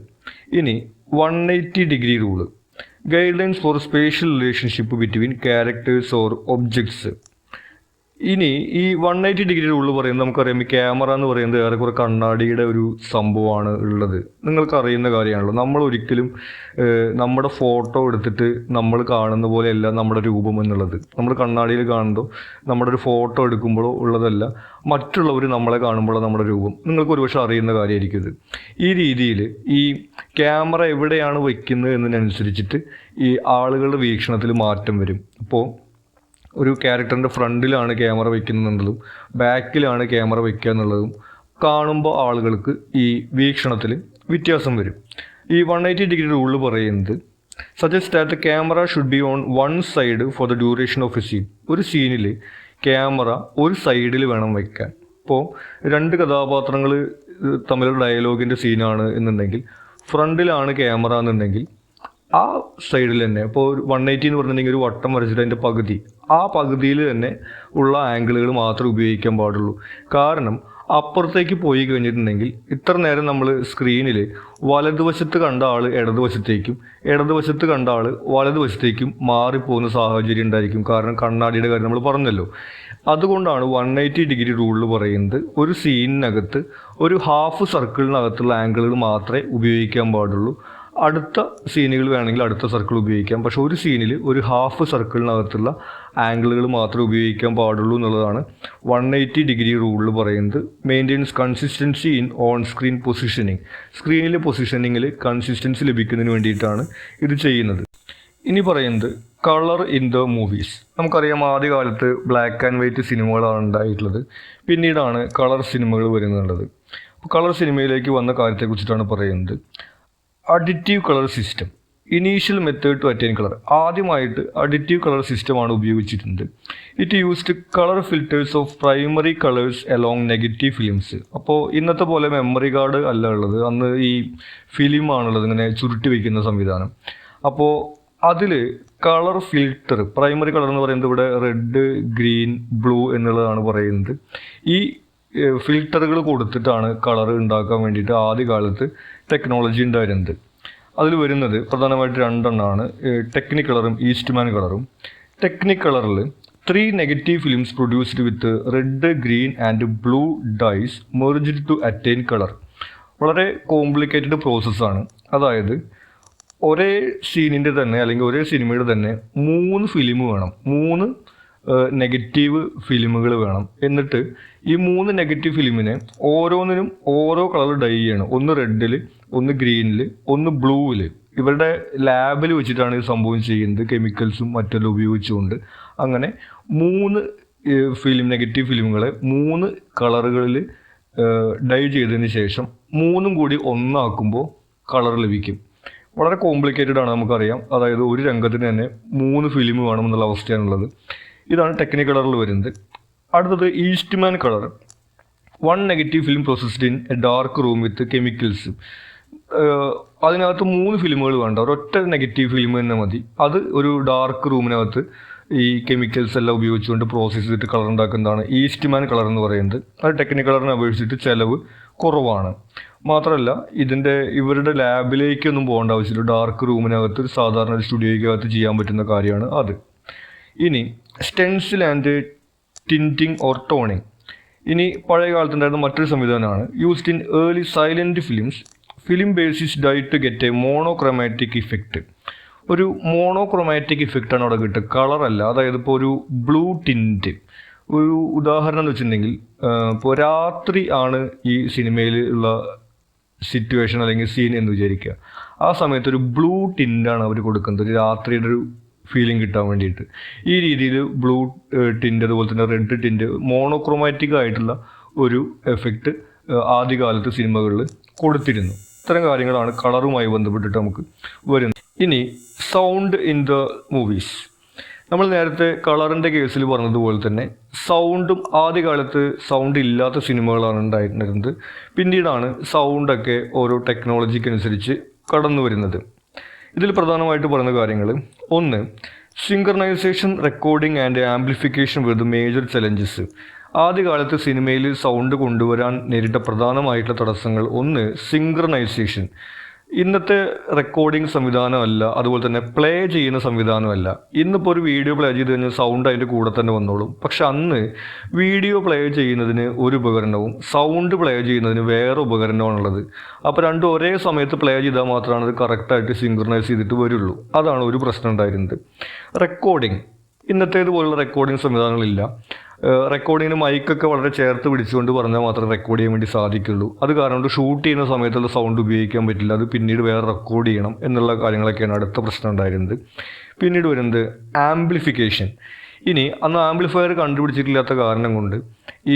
ഇനി 180 degree rule, guide lines for spatial relationship between characters or objects. ഇനി ഈ 180 ഡിഗ്രി റൂള് പറയുന്നത് നമുക്കറിയാം, ഈ ക്യാമറ എന്ന് പറയുന്നത് ഏറെക്കുറെ കണ്ണാടിയുടെ ഒരു സംഭവമാണ് ഉള്ളത്. നിങ്ങൾക്ക് അറിയുന്ന കാര്യമാണല്ലോ. നമ്മൾ ഒരിക്കലും നമ്മുടെ ഫോട്ടോ എടുത്തിട്ട് നമ്മൾ കാണുന്ന പോലെയല്ല നമ്മുടെ രൂപം എന്നുള്ളത്. നമ്മൾ കണ്ണാടിയിൽ കാണുമ്പോൾ നമ്മുടെ ഒരു ഫോട്ടോ എടുക്കുമ്പോഴോ ഉള്ളതല്ല, മറ്റുള്ളവർ നമ്മളെ കാണുമ്പോഴോ നമ്മുടെ രൂപം. നിങ്ങൾക്ക് ഒരുപക്ഷെ അറിയുന്ന കാര്യമായിരിക്കും ഇത്. ഈ രീതിയിൽ ഈ ക്യാമറ എവിടെയാണ് വയ്ക്കുന്നത് എന്നതിനനുസരിച്ചിട്ട് ഈ ആളുകളുടെ വീക്ഷണത്തിൽ മാറ്റം വരും. ഇപ്പോൾ ഒരു ക്യാരക്ടറിൻ്റെ ഫ്രണ്ടിലാണ് ക്യാമറ വയ്ക്കുന്നുള്ളതും ബാക്കിലാണ് ക്യാമറ വയ്ക്കുക എന്നുള്ളതും കാണുമ്പോൾ ആളുകൾക്ക് ഈ വീക്ഷണത്തിൽ വ്യത്യാസം വരും. ഈ 180 ഡിഗ്രി റൂളിൽ പറയുന്നത് suggest that the camera should be on one side for the duration of a scene. ഒരു സീനിൽ ക്യാമറ ഒരു സൈഡിൽ വേണം വയ്ക്കാൻ. ഇപ്പോൾ 2 കഥാപാത്രങ്ങൾ തമ്മിലുള്ള ഡയലോഗിൻ്റെ സീനാണ് എന്നുണ്ടെങ്കിൽ ഫ്രണ്ടിലാണ് ക്യാമറ എന്നുണ്ടെങ്കിൽ ആ സൈഡിൽ തന്നെ ഇപ്പോൾ ഒരു 180 എന്ന് പറഞ്ഞിട്ടുണ്ടെങ്കിൽ ഒരു വട്ടം വരച്ചിട്ട് അതിൻ്റെ പകുതി, ആ പകുതിയിൽ തന്നെ ഉള്ള ആംഗിളുകൾ മാത്രമേ ഉപയോഗിക്കാൻ പാടുള്ളൂ. കാരണം അപ്പുറത്തേക്ക് പോയി കഴിഞ്ഞിട്ടുണ്ടെങ്കിൽ ഇത്ര നേരം നമ്മൾ സ്ക്രീനിൽ വലതുവശത്ത് കണ്ട ആൾ ഇടതുവശത്തേക്കും ഇടതുവശത്ത് കണ്ട ആൾ വലതുവശത്തേക്കും മാറിപ്പോകുന്ന സാഹചര്യം ഉണ്ടായിരിക്കും. കാരണം കണ്ണാടിയുടെ കാര്യം നമ്മൾ പറഞ്ഞല്ലോ. അതുകൊണ്ടാണ് 180 ഡിഗ്രി റൂളിൽ പറയുന്നത് ഒരു സീനിനകത്ത് ഒരു ഹാഫ് സർക്കിളിനകത്തുള്ള ആംഗിളുകൾ മാത്രമേ ഉപയോഗിക്കാൻ പാടുള്ളൂ. അടുത്ത സീനുകൾ വേണമെങ്കിൽ അടുത്ത സർക്കിൾ ഉപയോഗിക്കാം, പക്ഷെ ഒരു സീനിൽ ഒരു ഹാഫ് സർക്കിളിനകത്തുള്ള ആംഗിളുകൾ മാത്രമേ ഉപയോഗിക്കാൻ പാടുള്ളൂ എന്നുള്ളതാണ് 180 ഡിഗ്രി റൂളിൽ പറയുന്നത്. Maintains consistency in on screen positioning. സ്ക്രീനിലെ പൊസിഷനിങ്ങിൽ കൺസിസ്റ്റൻസി ലഭിക്കുന്നതിന് വേണ്ടിയിട്ടാണ് ഇത് ചെയ്യുന്നത്. ഇനി പറയുന്നത് കളർ ഇൻ ദ മൂവീസ്. നമുക്കറിയാം ആദ്യകാലത്ത് ബ്ലാക്ക് ആൻഡ് വൈറ്റ് സിനിമകളാണ് ഉണ്ടായിട്ടുള്ളത്, പിന്നീടാണ് കളർ സിനിമകൾ വരുന്നുള്ളത്. അപ്പോൾ കളർ സിനിമയിലേക്ക് വന്ന കാര്യത്തെക്കുറിച്ചിട്ടാണ് പറയുന്നത്. Additive colour system, initial method to attain colour. ആദ്യമായിട്ട് അഡിറ്റീവ് കളർ സിസ്റ്റമാണ് ഉപയോഗിച്ചിട്ടുണ്ട്. It used colour filters of primary colours along negative films. അപ്പോൾ ഇന്നത്തെ പോലെ മെമ്മറി കാർഡ് അല്ല ഉള്ളത്, അന്ന് ഈ ഫിലിമാണുള്ളത്, ഇങ്ങനെ ചുരുട്ടി വയ്ക്കുന്ന സംവിധാനം. അപ്പോൾ അതിൽ കളർ ഫിൽറ്റർ, പ്രൈമറി കളർ എന്ന് പറയുന്നത് ഇവിടെ റെഡ്, ഗ്രീൻ, ബ്ലൂ എന്നുള്ളതാണ് പറയുന്നത്. ഈ ഫിൽറ്ററുകൾ കൊടുത്തിട്ടാണ് കളർ ഉണ്ടാക്കാൻ വേണ്ടിയിട്ട് ആദ്യകാലത്ത് ടെക്നോളജി ഉണ്ടായിരുന്നത്. അതിൽ വരുന്നത് പ്രധാനമായിട്ട് 2 എണ്ണമാണ്, ടെക്നിക് കളറും ഈസ്റ്റ്മാൻ കളറും. ടെക്നിക് കളറിൽ 3 negative films produced with red, green and blue dyes merged to attain colour. വളരെ കോംപ്ലിക്കേറ്റഡ് പ്രോസസ്സാണ്. അതായത് ഒരേ സീനിൻ്റെ തന്നെ അല്ലെങ്കിൽ ഒരേ സിനിമയുടെ തന്നെ 3 ഫിലിം വേണം, 3 നെഗറ്റീവ് ഫിലിമുകൾ വേണം. എന്നിട്ട് ഈ 3 നെഗറ്റീവ് ഫിലിമിനെ ഓരോന്നിനും ഓരോ കളർ ഡൈ ചെയ്യണം. ഒന്ന് റെഡിൽ, ഒന്ന് ഗ്രീനിൽ, ഒന്ന് ബ്ലൂവിൽ. ഇവരുടെ ലാബിൽ വെച്ചിട്ടാണ് ഈ സംഭവം ചെയ്യുന്നത്, കെമിക്കൽസും മറ്റെല്ലാം ഉപയോഗിച്ചുകൊണ്ട്. അങ്ങനെ 3 നെഗറ്റീവ് ഫിലിമുകളെ 3 കളറുകളിൽ ഡൈ ചെയ്തതിന് ശേഷം 3ഉം കൂടി ഒന്നാക്കുമ്പോൾ കളർ ലഭിക്കും. വളരെ കോംപ്ലിക്കേറ്റഡ് ആണ്, നമുക്കറിയാം. അതായത് ഒരു രംഗത്തിന് തന്നെ 3 ഫിലിം വേണമെന്നുള്ള അവസ്ഥയാണുള്ളത്. ഇതാണ് ടെക്നിക് കളറിൽ വരുന്നത്. അടുത്തത് Eastman colour. 1 negative film processed in A dark room with chemicals. അതിനകത്ത് 3 ഫിലിമുകൾ വേണ്ട, ഒരൊറ്റ നെഗറ്റീവ് ഫിലിം തന്നെ മതി. അത് ഒരു ഡാർക്ക് റൂമിനകത്ത് ഈ കെമിക്കൽസ് എല്ലാം ഉപയോഗിച്ചുകൊണ്ട് പ്രോസസ്സ് ചെയ്തിട്ട് കളർ ഉണ്ടാക്കുന്നതാണ് ഈസ്റ്റ്മാൻ കളർ എന്ന് പറയുന്നത്. അത് ടെക്നിക് കളറിനെ അപേക്ഷിച്ചിട്ട് ചിലവ് കുറവാണ്. മാത്രമല്ല ഇവരുടെ ലാബിലേക്കൊന്നും പോകേണ്ട ആവശ്യമില്ല. ഡാർക്ക് റൂമിനകത്ത് സാധാരണ ഒരു സ്റ്റുഡിയോയ്ക്കകത്ത് ചെയ്യാൻ പറ്റുന്ന കാര്യമാണ് അത്. ഇനി stencil and tinting or toning. ഇനി പഴയ കാലത്തുണ്ടായിരുന്ന മറ്റൊരു സംവിധാനമാണ് used in early silent films. Film basis dye to get a monochromatic effect. ഒരു മോണോക്രോമാറ്റിക് ഇഫക്റ്റാണ് അവിടെ കിട്ടുക, കളറല്ല. അതായത് ഇപ്പോൾ ഒരു ബ്ലൂ ടിൻറ്റ്, ഒരു ഉദാഹരണം എന്ന് വെച്ചിട്ടുണ്ടെങ്കിൽ ഇപ്പോൾ രാത്രി ആണ് ഈ സിനിമയിൽ ഉള്ള സിറ്റുവേഷൻ അല്ലെങ്കിൽ സീൻ എന്ന് വിചാരിക്കുക. ആ സമയത്ത് ഒരു ബ്ലൂ ടിൻ്റാണ് അവർ കൊടുക്കുന്നത്, രാത്രിയുടെ ഒരു ഫീലിംഗ് കിട്ടാൻ വേണ്ടിയിട്ട്. ഈ രീതിയിൽ ബ്ലൂ ടിൻ്റ് അതുപോലെ തന്നെ റെഡ് ടിൻ്റ് മോണോക്രോമാറ്റിക് ആയിട്ടുള്ള ഒരു എഫക്റ്റ് ആദ്യകാലത്ത് സിനിമകളിൽ കൊടുത്തിരുന്നു. ഇത്തരം കാര്യങ്ങളാണ് കളറുമായി ബന്ധപ്പെട്ടിട്ട് നമുക്ക് വരുന്നത്. ഇനി സൗണ്ട് ഇൻ ദ മൂവീസ്. നമ്മൾ നേരത്തെ കളറിൻ്റെ കേസിൽ പറഞ്ഞതുപോലെ തന്നെ സൗണ്ടും ആദ്യകാലത്ത് സൗണ്ട് ഇല്ലാത്ത സിനിമകളാണ് ഉണ്ടായിരുന്നത്. പിന്നീടാണ് സൗണ്ടൊക്കെ ഓരോ ടെക്നോളജിക്കനുസരിച്ച് കടന്നു വരുന്നത്. ഇതിൽ പ്രധാനമായിട്ട് പറയുന്ന കാര്യങ്ങൾ, ഒന്ന്, synchronisation, recording and amplification with major challenges. ആദ്യകാലത്ത് സിനിമയിൽ സൗണ്ട് കൊണ്ടുവരാൻ നേരിട്ട പ്രധാനമായിട്ടുള്ള തടസ്സങ്ങൾ, ഒന്ന് സിങ്ക്രണൈസേഷൻ. ഇന്നത്തെ റെക്കോർഡിംഗ് സംവിധാനമല്ല, അതുപോലെ തന്നെ പ്ലേ ചെയ്യുന്ന സംവിധാനമല്ല. ഇന്നിപ്പോൾ ഒരു വീഡിയോ പ്ലേ ചെയ്ത് കഴിഞ്ഞാൽ സൗണ്ട് അതിൻ്റെ കൂടെ തന്നെ വന്നോളും. പക്ഷെ അന്ന് വീഡിയോ പ്ലേ ചെയ്യുന്നതിന് ഒരു ഉപകരണവും സൗണ്ട് പ്ലേ ചെയ്യുന്നതിന് വേറെ ഉപകരണമാണുള്ളത്. അപ്പോൾ രണ്ടും ഒരേ സമയത്ത് പ്ലേ ചെയ്താൽ മാത്രമാണ് അത് കറക്റ്റായിട്ട് സിങ്ക്രണൈസ് ചെയ്തിട്ട് വരുള്ളൂ. അതാണ് ഒരു പ്രശ്നം ഉണ്ടായിരുന്നത്. Recording, ഇന്നത്തേതുപോലുള്ള recording സംവിധാനങ്ങളില്ല. റെക്കോർഡിങ്ങിന് മൈക്കൊക്കെ വളരെ ചേർത്ത് പിടിച്ചുകൊണ്ട് പറഞ്ഞാൽ മാത്രമേ റെക്കോർഡ് ചെയ്യാൻ വേണ്ടി സാധിക്കുള്ളൂ. അത് കാരണം കൊണ്ട് ഷൂട്ട് ചെയ്യുന്ന സമയത്തുള്ള സൗണ്ട് ഉപയോഗിക്കാൻ പറ്റില്ല, അത് പിന്നീട് വേറെ റെക്കോർഡ് ചെയ്യണം എന്നുള്ള കാര്യങ്ങളൊക്കെയാണ് അടുത്ത പ്രശ്നം ഉണ്ടായിരുന്നത്. പിന്നീട് വരുന്നത് ആംപ്ലിഫിക്കേഷൻ. ഇനി അന്ന് ആംപ്ലിഫയർ കണ്ടുപിടിച്ചിട്ടില്ലാത്ത കാരണം കൊണ്ട്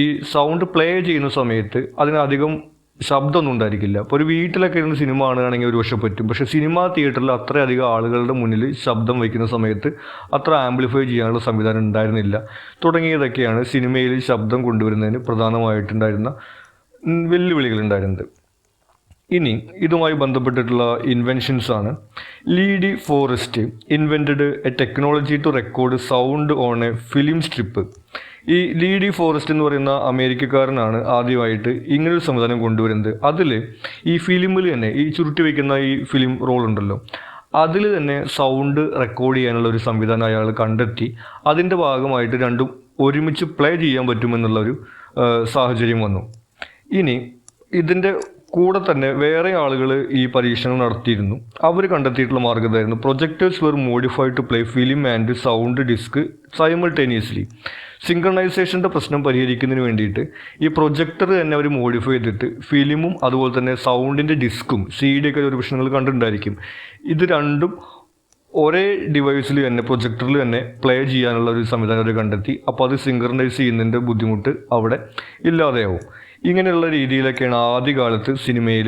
ഈ സൗണ്ട് പ്ലേ ചെയ്യുന്ന സമയത്ത് അതിനധികം ശബ്ദമൊന്നും ഉണ്ടായിരിക്കില്ല. അപ്പോൾ ഒരു വീട്ടിലൊക്കെ ഇരുന്ന് സിനിമ കാണുകയാണെങ്കിൽ ഒരു പക്ഷെ പറ്റും. പക്ഷേ സിനിമാ തിയേറ്ററിൽ അത്രയധികം ആളുകളുടെ മുന്നിൽ ശബ്ദം വയ്ക്കുന്ന സമയത്ത് അത്ര ആംപ്ലിഫൈ ചെയ്യാനുള്ള സംവിധാനം ഉണ്ടായിരുന്നില്ല. തുടങ്ങിയതൊക്കെയാണ് സിനിമയിൽ ശബ്ദം കൊണ്ടുവരുന്നതിന് പ്രധാനമായിട്ടുണ്ടായിരുന്ന വെല്ലുവിളികളുണ്ടായിരുന്നത്. ഇനി ഇതുമായി ബന്ധപ്പെട്ടിട്ടുള്ള ഇൻവെൻഷൻസ് ആണ്. Lee De Forest invented a technology to record sound on a film strip. ഈ ലീ ഡി ഫോറസ്റ്റ് എന്ന് പറയുന്ന അമേരിക്കക്കാരനാണ് ആദ്യമായിട്ട് ഇങ്ങനൊരു സംവിധാനം കൊണ്ടുവരുന്നത്. അതിൽ ഈ ഫിലിമിൽ തന്നെ ഈ ചുരുട്ടി വയ്ക്കുന്ന ഈ ഫിലിം റോൾ ഉണ്ടല്ലോ, അതിൽ തന്നെ സൗണ്ട് റെക്കോർഡ് ചെയ്യാനുള്ള ഒരു സംവിധാനം അയാൾ കണ്ടെത്തി. അതിൻ്റെ ഭാഗമായിട്ട് രണ്ടും ഒരുമിച്ച് പ്ലേ ചെയ്യാൻ പറ്റുമെന്നുള്ളൊരു സാഹചര്യം വന്നു. ഇനി ഇതിൻ്റെ കൂടെ തന്നെ വേറെ ആളുകൾ ഈ പരീക്ഷണം നടത്തിയിരുന്നു. അവർ കണ്ടെത്തിയിട്ടുള്ള മാർഗ്ഗമായിരുന്നു projectors were modified to play film and sound disc simultaneously. സിങ്ക്രണൈസേഷൻ്റെ പ്രശ്നം പരിഹരിക്കുന്നതിന് വേണ്ടിയിട്ട് ഈ പ്രൊജക്ടർ തന്നെ അവർ മോഡിഫൈ ചെയ്തിട്ട് ഫിലിമും അതുപോലെ തന്നെ സൗണ്ടിൻ്റെ ഡിസ്കും CD ഒക്കെ ഒരു പ്രശ്നങ്ങൾ കണ്ടിട്ടുണ്ടായിരിക്കും. ഇത് രണ്ടും ഒരേ ഡിവൈസിൽ തന്നെ പ്രൊജക്ടറിൽ തന്നെ പ്ലേ ചെയ്യാനുള്ള ഒരു സംവിധാനം അവർ കണ്ടെത്തി. അപ്പോൾ അത് സിങ്ക്രണൈസ് ചെയ്യുന്നതിൻ്റെ ബുദ്ധിമുട്ട് അവിടെ ഇല്ലാതെയാവും. ഇങ്ങനെയുള്ള രീതിയിലൊക്കെയാണ് ആദ്യകാലത്ത് സിനിമയിൽ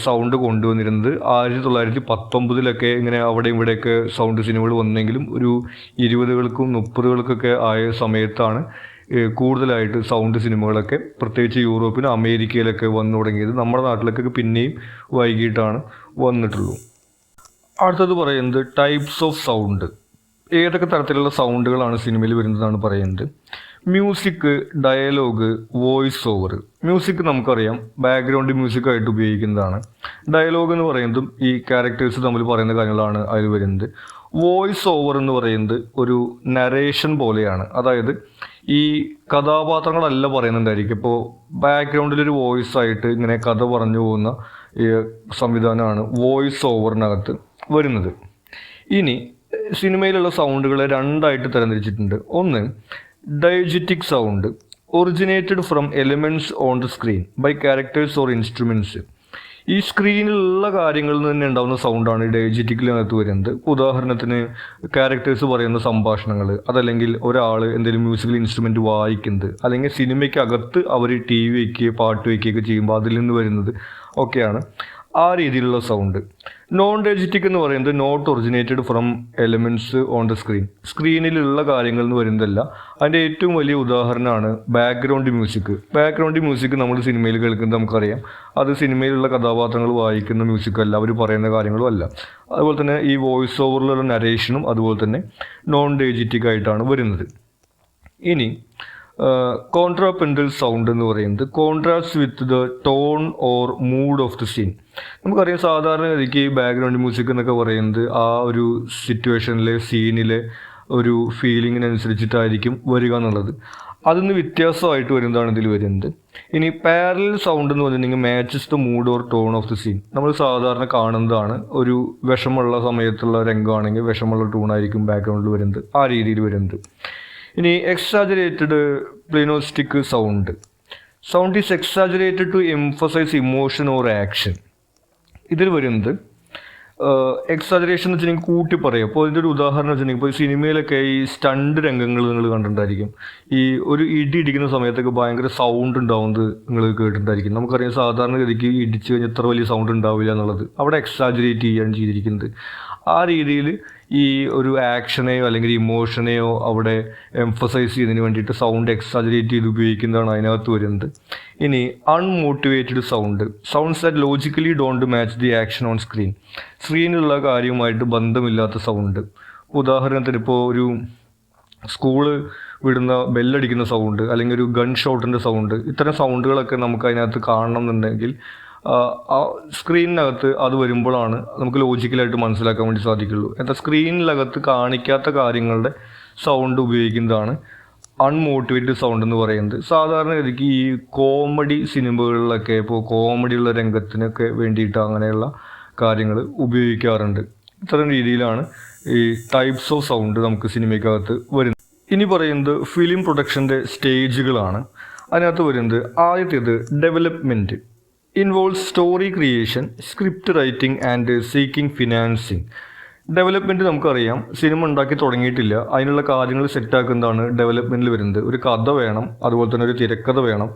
സൗണ്ട് കൊണ്ടുവന്നിരുന്നത്. 1919 ഇങ്ങനെ അവിടെ ഇവിടെയൊക്കെ സൗണ്ട് സിനിമകൾ വന്നെങ്കിലും ഒരു 20-കൾക്കും 30-കൾക്കൊക്കെ ആയ സമയത്താണ് കൂടുതലായിട്ട് സൗണ്ട് സിനിമകളൊക്കെ പ്രത്യേകിച്ച് യൂറോപ്പിലും അമേരിക്കയിലൊക്കെ വന്നു തുടങ്ങിയത്. നമ്മുടെ നാട്ടിലൊക്കെ പിന്നെയും വൈകിട്ടാണ് വന്നിട്ടുള്ളൂ. അടുത്തത് പറയുന്നത് ടൈപ്സ് ഓഫ് സൗണ്ട്. ഏതൊക്കെ തരത്തിലുള്ള സൗണ്ടുകളാണ് സിനിമയിൽ വരുന്നതാണ് പറയുന്നത്. Music, dialogue, voice over. Music നമുക്കറിയാം ബാക്ക്ഗ്രൗണ്ട് മ്യൂസിക്കായിട്ട് ഉപയോഗിക്കുന്നതാണ്. ഡയലോഗ് എന്ന് പറയുന്നതും ഈ ക്യാരക്ടേഴ്സ് തമ്മിൽ പറയുന്ന കാര്യങ്ങളാണ് അതിൽ വരുന്നത്. വോയിസ് ഓവർ എന്ന് പറയുന്നത് ഒരു നരേഷൻ പോലെയാണ്. അതായത് ഈ കഥാപാത്രങ്ങളല്ല പറയുന്നുണ്ടായിരിക്കും. ഇപ്പോൾ ബാക്ക്ഗ്രൗണ്ടിലൊരു വോയിസ് ആയിട്ട് ഇങ്ങനെ കഥ പറഞ്ഞു പോകുന്ന സംവിധാനമാണ് വോയിസ് ഓവറിനകത്ത് വരുന്നത്. ഇനി സിനിമയിലുള്ള സൗണ്ടുകളെ രണ്ടായിട്ട് തരംതിരിച്ചിട്ടുണ്ട്. ഒന്ന്, diegetic sound originated from elements on the screen by characters or instruments. ഈ സ്ക്രീനിലുള്ള കാര്യങ്ങളിൽ നിന്ന് തന്നെ ഉണ്ടാകുന്ന സൗണ്ടാണ് ഈ ഡയജറ്റിക്കിനകത്ത് വരുന്നത്. ഉദാഹരണത്തിന് ക്യാരക്ടേഴ്സ് പറയുന്ന സംഭാഷണങ്ങൾ, അതല്ലെങ്കിൽ ഒരാൾ എന്തെങ്കിലും മ്യൂസിക്കൽ ഇൻസ്ട്രുമെൻറ്റ് വായിക്കുന്നത്, അല്ലെങ്കിൽ സിനിമയ്ക്കകത്ത് അവർ TV വയ്ക്കുകയോ പാട്ട് വയ്ക്കുകയൊക്കെ ചെയ്യുമ്പോൾ അതിൽ നിന്ന് വരുന്നത് ഒക്കെയാണ് ആ രീതിയിലുള്ള സൗണ്ട്. നോൺ ഡയജറ്റിക് എന്ന് പറയുന്നത് not originated from elements on the screen. സ്ക്രീനിലുള്ള കാര്യങ്ങളിൽ നിന്ന് വരുന്നതല്ല. അതിൻ്റെ ഏറ്റവും വലിയ ഉദാഹരണമാണ് ബാക്ക്ഗ്രൗണ്ട് മ്യൂസിക്. ബാക്ക്ഗ്രൗണ്ട് മ്യൂസിക് നമ്മൾ സിനിമയിൽ കേൾക്കുന്നത് നമുക്കറിയാം. അത് സിനിമയിലുള്ള കഥാപാത്രങ്ങൾ വായിക്കുന്ന മ്യൂസിക്കല്ല, അവർ പറയുന്ന കാര്യങ്ങളും അല്ല. അതുപോലെ തന്നെ ഈ വോയിസ് ഓവറിലുള്ള നരേഷനും അതുപോലെ തന്നെ നോൺ ഡയജറ്റിക് ആയിട്ടാണ് വരുന്നത്. ഇനി കോൺട്രാപെൻഡൽ സൗണ്ട് എന്ന് പറയുന്നത് contrast with the tone or mood of the scene. നമുക്കറിയാം സാധാരണഗതിക്ക് ബാക്ക്ഗ്രൗണ്ട് മ്യൂസിക് എന്നൊക്കെ പറയുന്നത് ആ ഒരു സിറ്റുവേഷനിലെ സീനിലെ ഒരു ഫീലിങ്ങിനനുസരിച്ചിട്ടായിരിക്കും വരിക എന്നുള്ളത്. അതിന് വ്യത്യാസമായിട്ട് വരുന്നതാണ് ഇതിൽ വരുന്നത്. ഇനി പാരലൽ സൗണ്ട് എന്ന് പറഞ്ഞിട്ടുണ്ടെങ്കിൽ matches the mood or tone of the scene. നമ്മൾ സാധാരണ കാണുന്നതാണ്. ഒരു വിഷമുള്ള സമയത്തുള്ള രംഗമാണെങ്കിൽ വിഷമുള്ള ടൂണായിരിക്കും ബാക്ക്ഗ്രൗണ്ടിൽ വരുന്നത്, ആ രീതിയിൽ വരുന്നത്. ഇനി exaggerated pleonastic sound. Sound is exaggerated to emphasise emotion or action. ഇതിൽ വരുന്നത് എക്സാജറേഷൻ എന്ന് വെച്ചിട്ടുണ്ടെങ്കിൽ കൂട്ടി പറയും. അപ്പോൾ ഇതിൻ്റെ ഒരു ഉദാഹരണം വെച്ചിട്ടുണ്ടെങ്കിൽ ഇപ്പോൾ സിനിമയിലൊക്കെ ഈ സ്റ്റണ്ട് രംഗങ്ങൾ നിങ്ങൾ കണ്ടിട്ടുണ്ടായിരിക്കും. ഈ ഒരു ഇടി ഇടിക്കുന്ന സമയത്തൊക്കെ ഭയങ്കര സൗണ്ട് ഉണ്ടാവുന്നത് നിങ്ങൾ കേട്ടിട്ടുണ്ടായിരിക്കും. നമുക്കറിയാം സാധാരണഗതിക്ക് ഇടിച്ച് കഴിഞ്ഞാൽ ഇത്ര വലിയ സൗണ്ട് ഉണ്ടാവില്ല എന്നുള്ളത്. അവിടെ എക്സാജറേറ്റ് ചെയ്യുകയാണ് ചെയ്തിരിക്കുന്നത്. ആ രീതിയിൽ ഈ ഒരു ആക്ഷനെയോ അല്ലെങ്കിൽ ഇമോഷനെയോ അവിടെ എംഫസൈസ് ചെയ്യുന്നതിന് വേണ്ടിയിട്ട് സൗണ്ട് എക്സാജറേറ്റ് ചെയ്ത് ഉപയോഗിക്കുന്നതാണ് അതിനകത്ത് വരുന്നത്. ഇനി unmotivated sounds that logically don't match the action on സ്ക്രീനിലുള്ള കാര്യവുമായിട്ട് ബന്ധമില്ലാത്ത സൗണ്ട്. ഉദാഹരണത്തിന് ഇപ്പോൾ ഒരു സ്കൂള് വിടുന്ന ബെല്ലടിക്കുന്ന സൗണ്ട് അല്ലെങ്കിൽ ഒരു ഗൺ ഷോട്ടിൻ്റെ സൗണ്ട്, ഇത്തരം സൗണ്ടുകളൊക്കെ നമുക്ക് അതിനകത്ത് കാണണം എന്നുണ്ടെങ്കിൽ ആ സ്ക്രീനിനകത്ത് അത് വരുമ്പോഴാണ് നമുക്ക് ലോജിക്കലായിട്ട് മനസ്സിലാക്കാൻ വേണ്ടി സാധിക്കുള്ളൂ. എന്നാൽ സ്ക്രീനിനകത്ത് കാണിക്കാത്ത കാര്യങ്ങളുടെ സൗണ്ട് ഉപയോഗിക്കുന്നതാണ് അൺമോട്ടിവേറ്റഡ് സൗണ്ട് എന്ന് പറയുന്നത്. സാധാരണ ഗതിക്ക് ഈ കോമഡി സിനിമകളിലൊക്കെ ഇപ്പോൾ കോമഡിയുള്ള രംഗത്തിനൊക്കെ വേണ്ടിയിട്ട് അങ്ങനെയുള്ള കാര്യങ്ങൾ ഉപയോഗിക്കാറുണ്ട്. ഇത്തരം രീതിയിലാണ് ഈ ടൈപ്സ് ഓഫ് സൗണ്ട് നമുക്ക് സിനിമയ്ക്കകത്ത് വരുന്നത്. ഇനി പറയുന്നത് ഫിലിം പ്രൊഡക്ഷൻ്റെ സ്റ്റേജുകളാണ്. അതിനകത്ത് വരുന്നത് ആദ്യത്തേത് development. Involves story creation, script writing and seeking financing. Development നമുക്കറിയാം, സിനിമ ഉണ്ടാക്കി തുടങ്ങിയിട്ടില്ല, അതിനുള്ള കാര്യങ്ങൾ സെറ്റാക്കുന്നതാണ് ഡെവലപ്മെൻറ്റിൽ വരുന്നത്. ഒരു കഥ വേണം, അതുപോലെ തന്നെ ഒരു തിരക്കഥ വേണം,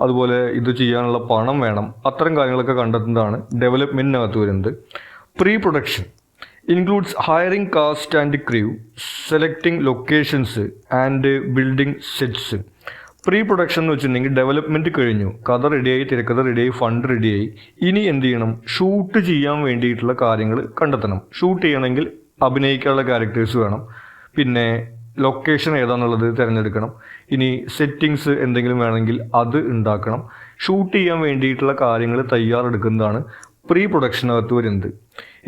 അതുപോലെ ഇത് ചെയ്യാനുള്ള പണം വേണം, അത്തരം കാര്യങ്ങളൊക്കെ കണ്ടെത്തുന്നതാണ് ഡെവലപ്മെൻറ്റിനകത്ത് വരുന്നത്. Pre production includes hiring cast and crew, selecting locations and building sets. Pre production എന്ന് വെച്ചിട്ടുണ്ടെങ്കിൽ ഡെവലപ്മെൻറ്റ് കഴിഞ്ഞു, കഥ റെഡിയായി, തിരക്കഥ റെഡിയായി, ഫണ്ട് റെഡിയായി. ഇനി എന്ത് ചെയ്യണം? ഷൂട്ട് ചെയ്യാൻ വേണ്ടിയിട്ടുള്ള കാര്യങ്ങൾ കണ്ടെത്തണം. ഷൂട്ട് ചെയ്യണമെങ്കിൽ അഭിനയിക്കാനുള്ള ക്യാരക്ടേഴ്സ് വേണം, പിന്നെ ലൊക്കേഷൻ ഏതാണെന്നുള്ളത് തിരഞ്ഞെടുക്കണം, ഇനി സെറ്റിങ്സ് എന്തെങ്കിലും വേണമെങ്കിൽ അത് ഉണ്ടാക്കണം. ഷൂട്ട് ചെയ്യാൻ വേണ്ടിയിട്ടുള്ള കാര്യങ്ങൾ തയ്യാറെടുക്കുന്നതാണ് പ്രീ പ്രൊഡക്ഷനകത്ത് വരുന്നത്.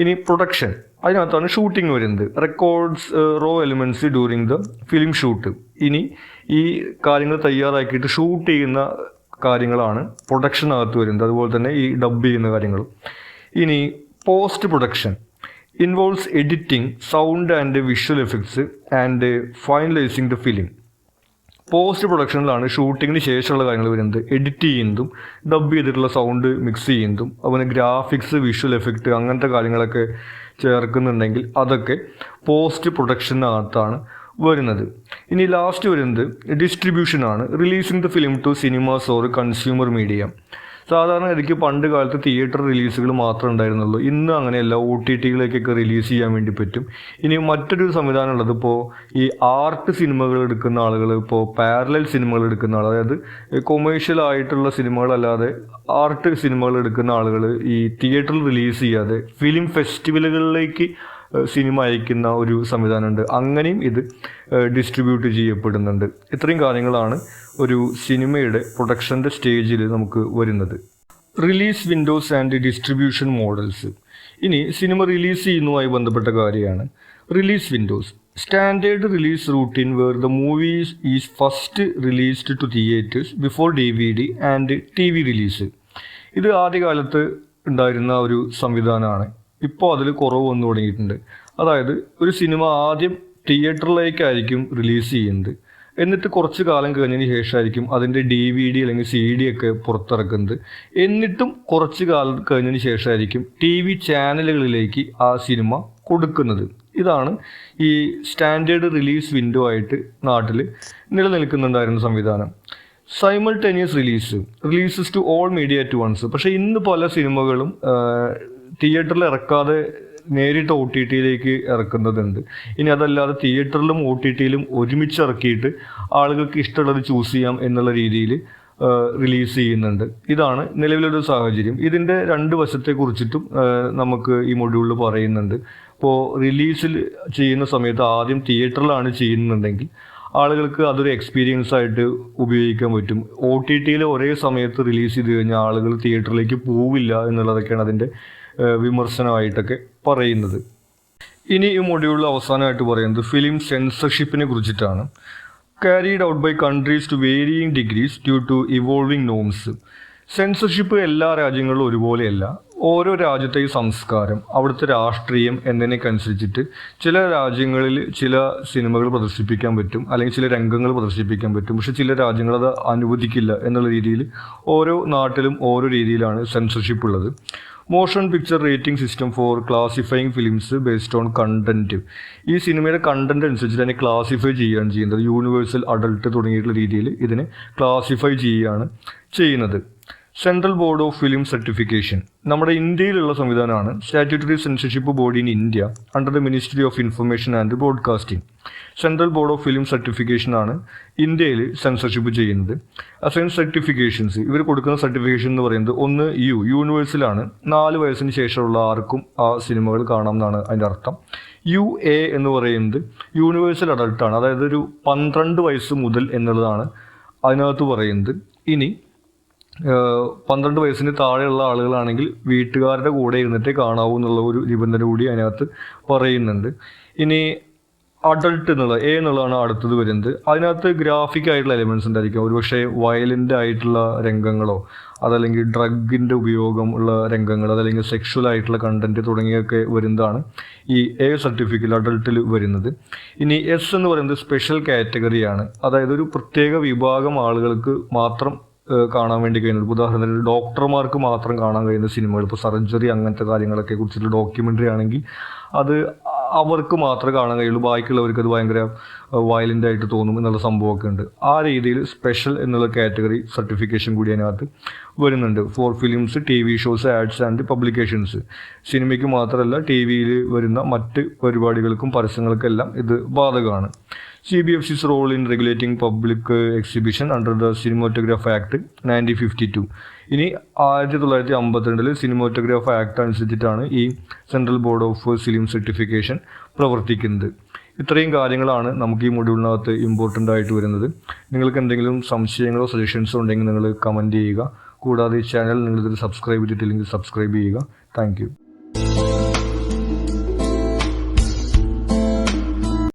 ഇനി പ്രൊഡക്ഷൻ, അതിനകത്താണ് ഷൂട്ടിംഗ് വരുന്നത്. Records raw elements during the film shoot. ഇനി ഈ കാര്യങ്ങൾ തയ്യാറാക്കിയിട്ട് ഷൂട്ട് ചെയ്യുന്ന കാര്യങ്ങളാണ് പ്രൊഡക്ഷനകത്ത് വരുന്നത്. അതുപോലെ തന്നെ ഈ ഡബ് ചെയ്യുന്ന കാര്യങ്ങൾ. ഇനി post production involves editing, sound and visual effects and finalising the film. Post പ്രൊഡക്ഷനിലാണ് ഷൂട്ടിങ്ങിന് ശേഷമുള്ള കാര്യങ്ങൾ വരുന്നത്. എഡിറ്റ് ചെയ്യുന്നതും ഡബ് ചെയ്തിട്ടുള്ള സൗണ്ട് മിക്സ് ചെയ്യുന്നതും അതുപോലെ ഗ്രാഫിക്സ്, വിഷ്വൽ എഫക്റ്റ് അങ്ങനത്തെ കാര്യങ്ങളൊക്കെ ചേർക്കുന്നുണ്ടെങ്കിൽ അതൊക്കെ പോസ്റ്റ് പ്രൊഡക്ഷനകത്താണ് വരുന്നത്. ഇനി ലാസ്റ്റ് വരുന്നത് ഡിസ്ട്രിബ്യൂഷനാണ്. Releasing the film to cinemas or consumer media. സാധാരണ ഗതിക്ക് പണ്ട് കാലത്ത് തിയേറ്റർ റിലീസുകൾ മാത്രമേ ഉണ്ടായിരുന്നുള്ളൂ. ഇന്ന് അങ്ങനെയല്ല, OTT-കളിലേക്കൊക്കെ റിലീസ് ചെയ്യാൻ വേണ്ടി പറ്റും. ഇനി മറ്റൊരു സംവിധാനം ഉള്ളത്, ഇപ്പോൾ ഈ ആർട്ട് സിനിമകൾ എടുക്കുന്ന ആളുകൾ, ഇപ്പോൾ പാരലൽ സിനിമകൾ എടുക്കുന്ന ആൾ, അതായത് കൊമേഴ്ഷ്യൽ ആയിട്ടുള്ള സിനിമകളല്ലാതെ ആർട്ട് സിനിമകൾ എടുക്കുന്ന ആളുകൾ ഈ തിയേറ്ററിൽ റിലീസ് ചെയ്യാതെ ഫിലിം ഫെസ്റ്റിവലുകളിലേക്ക് സിനിമ അയക്കുന്ന ഒരു സംവിധാനമുണ്ട്. അങ്ങനെയും ഇത് ഡിസ്ട്രിബ്യൂട്ട് ചെയ്യപ്പെടുന്നുണ്ട്. ഇത്രയും കാര്യങ്ങളാണ് ഒരു സിനിമയുടെ പ്രൊഡക്ഷൻ്റെ സ്റ്റേജിൽ നമുക്ക് വരുന്നത്. Release windows and distribution models. ഇനി സിനിമ റിലീസ് ചെയ്യുന്നതുമായി ബന്ധപ്പെട്ട കാര്യമാണ്. Release windows standard release routine where the movie is first released to theatres before DVD and TV release. ഇത് ആദ്യകാലത്ത് ഉണ്ടായിരുന്ന ഒരു സംവിധാനമാണ്. ഇപ്പോൾ അതിൽ കുറവ് വന്നു തുടങ്ങിയിട്ടുണ്ട്. അതായത് ഒരു സിനിമ ആദ്യം തിയേറ്ററിലേക്കായിരിക്കും റിലീസ് ചെയ്യുന്നത്, എന്നിട്ട് കുറച്ച് കാലം കഴിഞ്ഞതിന് ശേഷമായിരിക്കും അതിൻ്റെ DVD അല്ലെങ്കിൽ CD ഒക്കെ പുറത്തിറക്കുന്നത്. എന്നിട്ടും കുറച്ച് കാലം കഴിഞ്ഞതിന് ശേഷമായിരിക്കും TV ചാനലുകളിലേക്ക് ആ സിനിമ കൊടുക്കുന്നത്. ഇതാണ് ഈ സ്റ്റാൻഡേർഡ് റിലീസ് വിൻഡോ ആയിട്ട് നാട്ടിൽ നിലനിൽക്കുന്നുണ്ടായിരുന്ന സംവിധാനം. Simultaneous releases to all media at once. പക്ഷേ ഇന്ന് പല സിനിമകളും തിയേറ്ററിൽ ഇറക്കാതെ നേരിട്ട് OTT-യിലേക്ക് ഇറക്കുന്നതുണ്ട്. ഇനി അതല്ലാതെ തിയേറ്ററിലും OTT-യിലും ഒരുമിച്ച് ഇറക്കിയിട്ട് ആളുകൾക്ക് ഇഷ്ടമുള്ളത് ചൂസ് ചെയ്യാം എന്നുള്ള രീതിയിൽ റിലീസ് ചെയ്യുന്നുണ്ട്. ഇതാണ് നിലവിലൊരു സാഹചര്യം. ഇതിൻ്റെ രണ്ട് വശത്തെക്കുറിച്ചിട്ടും നമുക്ക് ഈ മൊഡ്യൂളിൽ പറയുന്നുണ്ട്. ഇപ്പോൾ റിലീസിൽ ചെയ്യുന്ന സമയത്ത് ആദ്യം തിയേറ്ററിലാണ് ചെയ്യുന്നുണ്ടെങ്കിൽ ആളുകൾക്ക് അതൊരു എക്സ്പീരിയൻസ് ആയിട്ട് ഉപയോഗിക്കാൻ പറ്റും. OTT-യിൽ ഒരേ സമയത്ത് റിലീസ് ചെയ്ത് കഴിഞ്ഞാൽ ആളുകൾ തിയേറ്ററിലേക്ക് പോവില്ല എന്നുള്ളതൊക്കെയാണ് അതിൻ്റെ വിമർശനമായിട്ടൊക്കെ പറയുന്നത്. ഇനി ഈ മൊഡ്യൂളിൽ അവസാനമായിട്ട് പറയുന്നത് ഫിലിം സെൻസർഷിപ്പിനെ കുറിച്ചിട്ടാണ്. carried out by countries to varying degrees due to evolving norms. Censorship എല്ലാ രാജ്യങ്ങളിലും ഒരുപോലെയല്ല. ഓരോ രാജ്യത്തെ സംസ്കാരം, അവിടുത്തെ രാഷ്ട്രീയം എന്നതിനനുസരിച്ചിട്ട് ചില രാജ്യങ്ങളിൽ ചില സിനിമകൾ പ്രദർശിപ്പിക്കാൻ പറ്റും, അല്ലെങ്കിൽ ചില രംഗങ്ങൾ പ്രദർശിപ്പിക്കാൻ പറ്റും. പക്ഷെ ചില രാജ്യങ്ങൾ അത് അനുവദിക്കില്ല എന്നുള്ള രീതിയിൽ ഓരോ നാട്ടിലും ഓരോ രീതിയിലാണ് സെൻസർഷിപ്പ് ഉള്ളത്. Motion picture rating system for classifying films based on content. ഈ സിനിമയുടെ കണ്ടന്റ് അനുസരിച്ച് തന്നെ ക്ലാസിഫൈ ചെയ്യുകയാണ് ചെയ്യുന്നത്. യൂണിവേഴ്സൽ, അഡൾട്ട് തുടങ്ങിയിട്ടുള്ള രീതിയിൽ ഇതിനെ ക്ലാസിഫൈ ചെയ്യുകയാണ് ചെയ്യുന്നത്. Central board of film certification നമ്മുടെ ഇന്ത്യയിലുള്ള സംവിധാനമാണ്. Statutory censorship body in India under the ministry of information and broadcasting. Central board of film certification ആണ് ഇന്ത്യയിൽ സെൻസർഷിപ്പ് ചെയ്യുന്നത്. അസൈൻ സർട്ടിഫിക്കേഷൻസ് ഇവർ കൊടുക്കുന്ന സർട്ടിഫിക്കേഷൻ എന്ന് പറയുന്നത് ഒന്ന് യൂണിവേഴ്സലാണ്. 4 വയസ്സിന് ശേഷമുള്ള ആർക്കും ആ സിനിമകൾ കാണാം എന്നാണ് അതിൻ്റെ അർത്ഥം. UA എന്ന് പറയുന്നത് യൂണിവേഴ്സൽ അഡൾട്ടാണ്, അതായത് ഒരു 12 വയസ്സ് മുതൽ എന്നുള്ളതാണ് അതിനകത്ത് പറയുന്നത്. ഇനി 12 വയസ്സിന് താഴെയുള്ള ആളുകളാണെങ്കിൽ വീട്ടുകാരുടെ കൂടെ ഇരുന്നിട്ടേ കാണാവൂ എന്നുള്ള ഒരു നിബന്ധന കൂടി അതിനകത്ത് പറയുന്നുണ്ട്. ഇനി അഡൾട്ട് എന്നുള്ളതാണ് അടുത്തത് വരുന്നത്. അതിനകത്ത് ഗ്രാഫിക് ആയിട്ടുള്ള എലിമെൻറ്റ്സ് ഉണ്ടായിരിക്കും. ഒരുപക്ഷെ വയലൻ്റ് ആയിട്ടുള്ള രംഗങ്ങളോ അതല്ലെങ്കിൽ ഡ്രഗിൻ്റെ ഉപയോഗം ഉള്ള രംഗങ്ങൾ അതല്ലെങ്കിൽ സെക്ഷൽ ആയിട്ടുള്ള കണ്ടൻറ്റ് തുടങ്ങിയൊക്കെ വരുന്നതാണ് ഈ സർട്ടിഫിക്കറ്റ് അഡൾട്ടിൽ വരുന്നത്. ഇനി S എന്ന് പറയുന്നത് സ്പെഷ്യൽ കാറ്റഗറിയാണ്, അതായത് ഒരു പ്രത്യേക വിഭാഗം ആളുകൾക്ക് മാത്രം കാണാൻ വേണ്ടി കഴിയുന്നത്. ഉദാഹരണത്തിന് ഡോക്ടർമാർക്ക് മാത്രം കാണാൻ കഴിയുന്ന സിനിമകൾ, ഇപ്പോൾ സർജറി അങ്ങനത്തെ കാര്യങ്ങളൊക്കെ കുറിച്ചിട്ടുള്ള ഡോക്യുമെൻ്ററി ആണെങ്കിൽ അത് അവർക്ക് മാത്രമേ കാണാൻ കഴിയുള്ളൂ, ബാക്കിയുള്ളവർക്ക് അത് ഭയങ്കര വയലൻ്റ് ആയിട്ട് തോന്നും എന്നുള്ള സംഭവമൊക്കെ ഉണ്ട്. ആ രീതിയിൽ സ്പെഷ്യൽ എന്നുള്ള കാറ്റഗറി സർട്ടിഫിക്കേഷൻ കൂടി അതിനകത്ത് വരുന്നുണ്ട്. For films, TV shows, ads and publications. സിനിമയ്ക്ക് മാത്രമല്ല TV-യിൽ വരുന്ന മറ്റ് പരിപാടികൾക്കും പരസ്യങ്ങൾക്കെല്ലാം ഇത് ബാധകമാണ്. CBFC's role in regulating public exhibition under the cinematograph act 1952. ഇനി 1952 സിനിമോട്ടോഗ്രാഫ് ആക്ട് അനുസരിച്ചിട്ടാണ് ഈ central board of film certification പ്രവർത്തിക്കുന്നത്. ഇത്രയും കാര്യങ്ങളാണ് നമുക്ക് ഈ മൊഡ്യൂളിനകത്ത് ഇമ്പോർട്ടൻ്റ് ആയിട്ട് വരുന്നത്. നിങ്ങൾക്ക് എന്തെങ്കിലും സംശയങ്ങളോ സജഷൻസോ ഉണ്ടെങ്കിൽ നിങ്ങൾ കമൻറ്റ് ചെയ്യുക. കൂടാതെ ഈ ചാനൽ നിങ്ങളിതിൽ സബ്സ്ക്രൈബ് ചെയ്തിട്ടില്ലെങ്കിൽ സബ്സ്ക്രൈബ് ചെയ്യുക. താങ്ക്